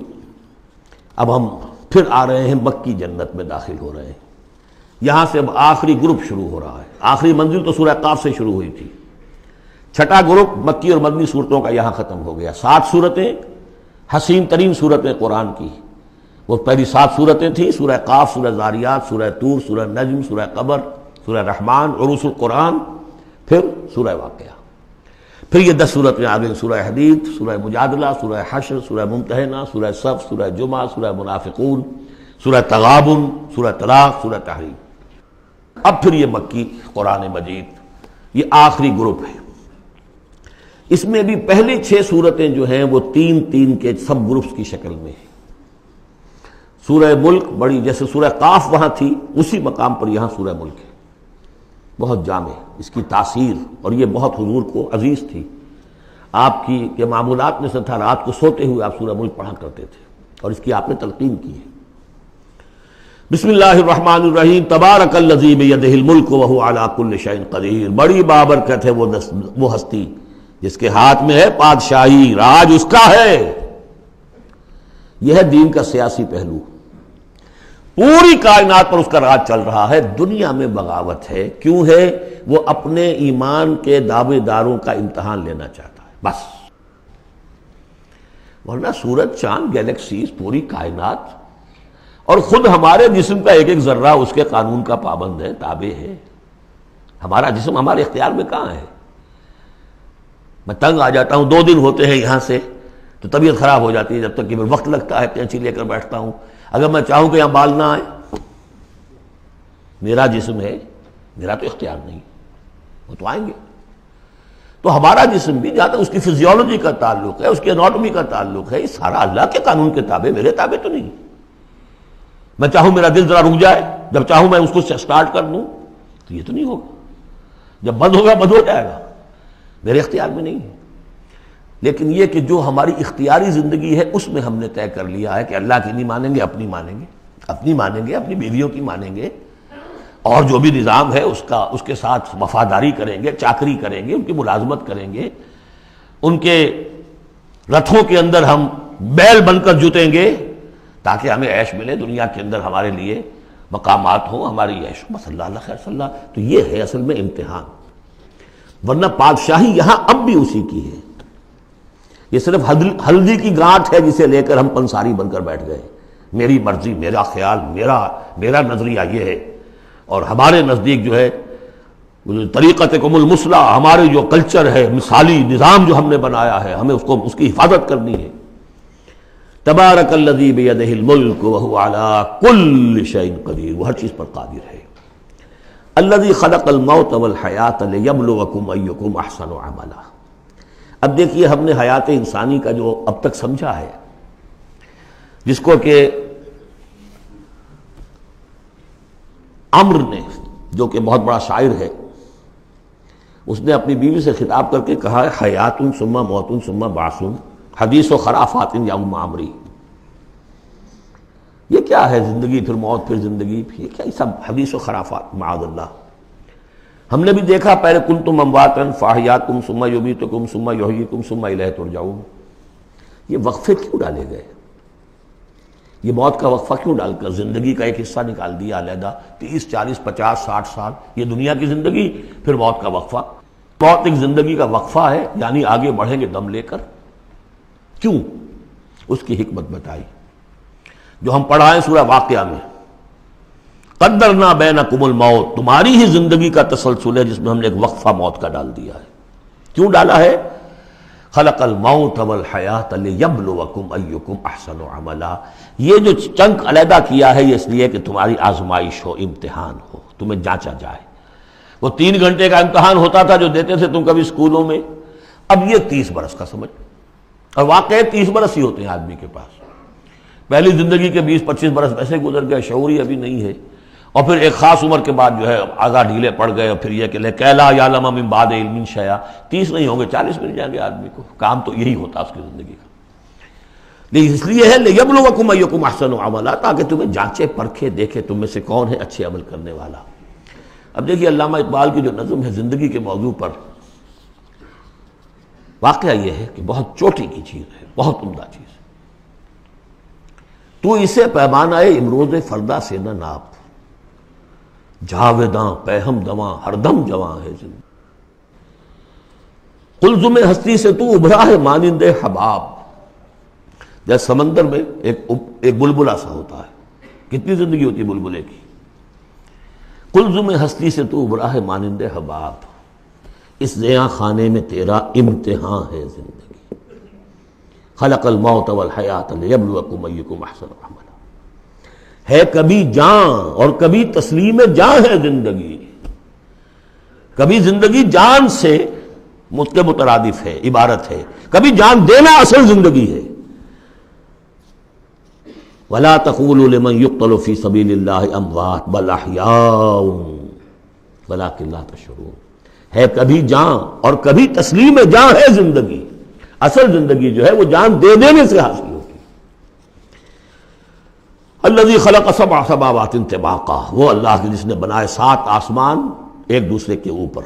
اب ہم پھر آ رہے ہیں مکی جنت میں داخل ہو رہے ہیں۔ یہاں سے اب آخری گروپ شروع ہو رہا ہے۔ آخری منزل تو سورہ قاف سے شروع ہوئی تھی، چھٹا گروپ مکی اور مدنی صورتوں کا یہاں ختم ہو گیا۔ 7 صورتیں، حسین ترین صورتیں قرآن کی، وہ پہلی 7 صورتیں تھیں، سورہ قاف، سورہ ذاریات، سورہ طور، سورہ نجم، سورہ قمر، سورہ رحمان، عروس القرآن، پھر سورہ واقعہ، پھر یہ 10 صورتیں آ گئیں، سورہ حدید، سورہ مجادلہ، سورہ حشر، سورہ ممتحنہ، سورہ صف، سورہ جمعہ، سورہ منافقون، سورہ تغابن، سورہ طلاق، سورہ تحریم۔ اب پھر یہ مکی قرآن مجید، یہ آخری گروپ ہے۔ اس میں بھی پہلی 6 صورتیں جو ہیں وہ 3 کے سب گروپس کی شکل میں ہیں۔ سورہ ملک بڑی، جیسے سورہ قاف وہاں تھی اسی مقام پر یہاں سورہ ملک ہے، بہت جامع، اس کی تاثیر، اور یہ بہت حضور کو عزیز تھی۔ آپ کی کے معمولات میں سے تھا، رات کو سوتے ہوئے آپ سورہ ملک پڑھا کرتے تھے، اور اس کی آپ نے تلقین کی ہے۔ بسم اللہ الرحمن الرحیم، تبارک الذی بیدہ الملک وہو علی کل شیء قدیر، بڑی بابرکت ہے وہ ہستی جس کے ہاتھ میں ہے بادشاہی، راج اس کا ہے۔ یہ ہے دین کا سیاسی پہلو، پوری کائنات پر اس کا راج چل رہا ہے۔ دنیا میں بغاوت ہے، کیوں ہے؟ وہ اپنے ایمان کے دعوے داروں کا امتحان لینا چاہتا ہے بس، ورنہ سورج، چاند، گیلیکسیز، پوری کائنات اور خود ہمارے جسم کا ایک ایک ذرہ اس کے قانون کا پابند ہے، تابع ہے۔ ہمارا جسم ہمارے اختیار میں کہاں ہے؟ میں تنگ آ جاتا ہوں، 2 دن ہوتے ہیں یہاں سے تو طبیعت خراب ہو جاتی ہے، جب تک کہ وقت لگتا ہے کینچی لے کر بیٹھتا ہوں۔ اگر میں چاہوں کہ یہاں بال نہ آئے، میرا جسم ہے، میرا تو اختیار نہیں، وہ تو آئیں گے۔ تو ہمارا جسم بھی جہاں تک اس کی فزیولوجی کا تعلق ہے، اس کی اناٹومی کا تعلق ہے، یہ سارا اللہ کے قانون کے تابع، میرے تابع تو نہیں۔ میں چاہوں میرا دل ذرا رک جائے، جب چاہوں میں اس کو سٹارٹ کر دوں، تو یہ تو نہیں ہوگا، جب بند ہوگا بند ہو جائے گا، میرے اختیار میں نہیں ہے۔ لیکن یہ کہ جو ہماری اختیاری زندگی ہے اس میں ہم نے طے کر لیا ہے کہ اللہ کی نہیں مانیں گے، اپنی مانیں گے، اپنی مانیں گے، اپنی بیویوں کی مانیں گے، اور جو بھی نظام ہے اس کے ساتھ وفاداری کریں گے، چاکری کریں گے، ان کی ملازمت کریں گے، ان کے رتھوں کے اندر ہم بیل بن کر جتیں گے تاکہ ہمیں عیش ملے، دنیا کے اندر ہمارے لیے مقامات ہوں، ہماری عیش، بس اللہ خیر صلی اللہ۔ تو یہ ہے اصل میں امتحان۔ ورنہ بادشاہی یہاں اب بھی اسی کی ہے. یہ صرف ہلدی کی گانٹھ ہے جسے لے کر ہم پنساری بن کر بیٹھ گئے. میری مرضی، میرا خیال، میرا نظریہ یہ ہے، اور ہمارے نزدیک جو ہے طریقتکم المثلی، ہمارے جو کلچر ہے، مثالی نظام جو ہم نے بنایا ہے، ہمیں اس کی حفاظت کرنی ہے. تبارک الذی بیدہ الملک وہو علی کل شیء قدیر، وہ ہر چیز پر قادر ہے. الذی خلق الموت والحیاۃ لیبلوکم ایکم احسن عملا. اب دیکھیے ہم نے حیات انسانی کا جو اب تک سمجھا ہے، جس کو کہ عمر نے، جو کہ بہت بڑا شاعر ہے، اس نے اپنی بیوی سے خطاب کر کے کہا ہے حیات ثم موت ثم بعث حدیث و خرافات یا ام عمری. یہ کیا ہے زندگی پھر موت پھر زندگی، یہ کیا سب حدیث و خرافات معاذ اللہ. ہم نے بھی دیکھا پہلے کنتم امواتا فاحیاکم ثم یمیتکم ثم یحییکم ثم الیہ ترجعون. یہ وقفے کیوں ڈالے گئے؟ یہ موت کا وقفہ کیوں ڈال کر زندگی کا ایک حصہ نکال دیا علیحدہ؟ 30 40 50 60 سال یہ دنیا کی زندگی، پھر موت کا وقفہ. موت ایک زندگی کا وقفہ ہے، یعنی آگے بڑھیں گے دم لے کر. کیوں؟ اس کی حکمت بتائی جو ہم پڑھائیں سورہ واقعہ میں. قدرنا بینکم الموت، تمہاری ہی زندگی کا تسلسل ہے جس میں ہم نے ایک وقفہ موت کا ڈال دیا ہے. کیوں ڈالا ہے؟ خلق الموت والحیاۃ لیبلوکم ایکم احسن عملا. یہ جو چنک علیحدہ کیا ہے یہ اس لیے کہ تمہاری آزمائش ہو، امتحان ہو، تمہیں جانچا جائے. وہ 3 گھنٹے کا امتحان ہوتا تھا جو دیتے تھے تم کبھی اسکولوں میں، اب یہ 30 برس کا سمجھ. اور واقعی 30 برس ہی ہوتے ہیں آدمی کے پاس. پہلی زندگی کے 20-25 برس ویسے گزر گئے، شعوری ابھی نہیں ہے، اور پھر ایک خاص عمر کے بعد جو ہے آگاہ ڈھیلے پڑ گئے، اور پھر یہ کہ کیلا یعلم من بعد علم شیئا. 30 نہیں ہوں گے 40 مل جائیں گے آدمی کو. کام تو یہی ہوتا اس کی زندگی کا. لیکن اس لیے ہے لیبلوکم ایکم احسن عملا، تاکہ تمہیں جانچے پرکھے دیکھے تم میں سے کون ہے اچھے عمل کرنے والا. اب دیکھیے علامہ اقبال کی جو نظم ہے زندگی کے موضوع پر، واقعہ یہ ہے کہ بہت چوٹی کی چیز ہے، بہت عمدہ چیز. تو اسے پیمانہ امروز فردا سے نہ ناپ، جاویداں پہم دواں ہر دم جواں ہے زندگی. قلزم ہستی سے تو ابھرا ہے مانند حباب. جیسے سمندر میں ایک بلبلا سا ہوتا ہے، کتنی زندگی ہوتی ہے بلبلے کی. قلزم ہستی سے تو ابھرا ہے مانند حباب، اس زیاں خانے میں تیرا امتحان ہے زندگی. خلق الموت والحیاۃ لیبلوکم ایکم احسن عملا. ہے کبھی جان اور کبھی تسلیم جان ہے زندگی. کبھی زندگی جان سے مترادف ہے، عبارت ہے، کبھی جان دینا اصل زندگی ہے. وَلَا تَقُولُوا لِمَنْ يُقْتَلُ فِي سَبِيلِ اللَّهِ أَمْوَاتٌ بَلْ أَحْيَاءٌ وَلَكِنْ لَا تَشْعُرُونَ. ہے کبھی جان اور کبھی تسلیم جان ہے زندگی. اصل زندگی جو ہے وہ جان دے دینے سے حاصل ہوتی. الذی خلق 7 سماوات طباقا، وہ اللہ جس نے بنائے 7 آسمان ایک دوسرے کے اوپر.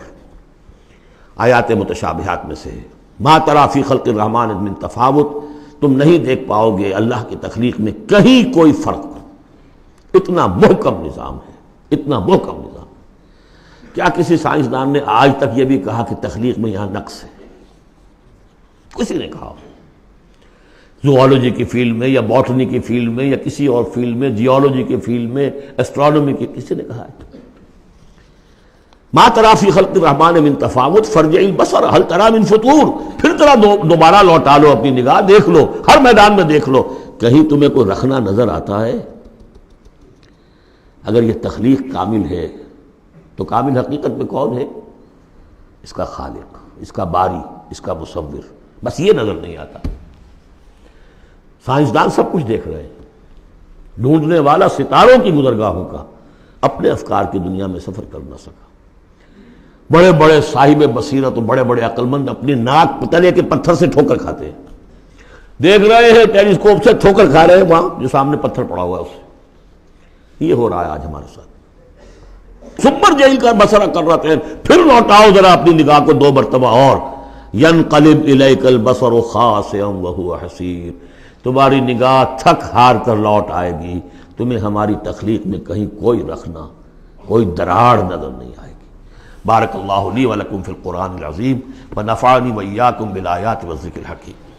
آیات متشابہات میں سے ہے. ما تری فی خلق الرحمن من تفاوت، تم نہیں دیکھ پاؤ گے اللہ کی تخلیق میں کہیں کوئی فرق. اتنا محکم نظام ہے، اتنا محکم نظام. کیا کسی سائنسدان نے آج تک یہ بھی کہا کہ تخلیق میں یہاں نقص ہے؟ کسی نے کہا؟ زوالوجی کی فیلڈ میں یا باٹنی کی فیلڈ میں یا کسی اور فیلڈ میں، جیولوجی کی فیلڈ میں، ایسٹرونومی کی، کسی نے کہا ہے؟ ما تری فی خلق الرحمن من تفاوت فارجع البصر هل تری من فطور. پھر ذرا دوبارہ لوٹا لو اپنی نگاہ، دیکھ لو، ہر میدان میں دیکھ لو، کہیں تمہیں کوئی رکھنا نظر آتا ہے؟ اگر یہ تخلیق کامل ہے تو کامل حقیقت میں کون ہے؟ اس کا خالق، اس کا باری، اس کا مصور. بس یہ نظر نہیں آتا. سائنسدان سب کچھ دیکھ رہے ہیں، ڈھونڈنے والا ستاروں کی گزرگاہوں کا اپنے افکار کی دنیا میں سفر کر نہ سکا. بڑے بڑے صاحب بصیرت و بڑے بڑے عقل مند اپنی ناک تلے کے پتھر سے ٹھوکر کھاتے ہیں. دیکھ رہے ہیں ٹیلیسکوپ سے ٹھوکر کھا رہے ہیں وہاں جو سامنے پتھر پڑا ہوا ہے اس سے. یہ ہو رہا ہے آج ہمارے ساتھ. سپر جیل کا مسئلہ کر رہے ہیں، پھر لوٹاؤ ذرا اپنی نگاہ کو 2 مرتبہ اور. ینقلب الیک البصر خاسئا وہو حسیر. تمہاری نگاہ تھک ہار کر لوٹ آئے گی، تمہیں ہماری تخلیق میں کہیں کوئی رکھنا، کوئی دراڑ نظر نہیں آئے گی. بارک اللہ لی ولکم فی القرآن العظیم ونفعنی وإیاکم بالآیات والذکر الحکیم۔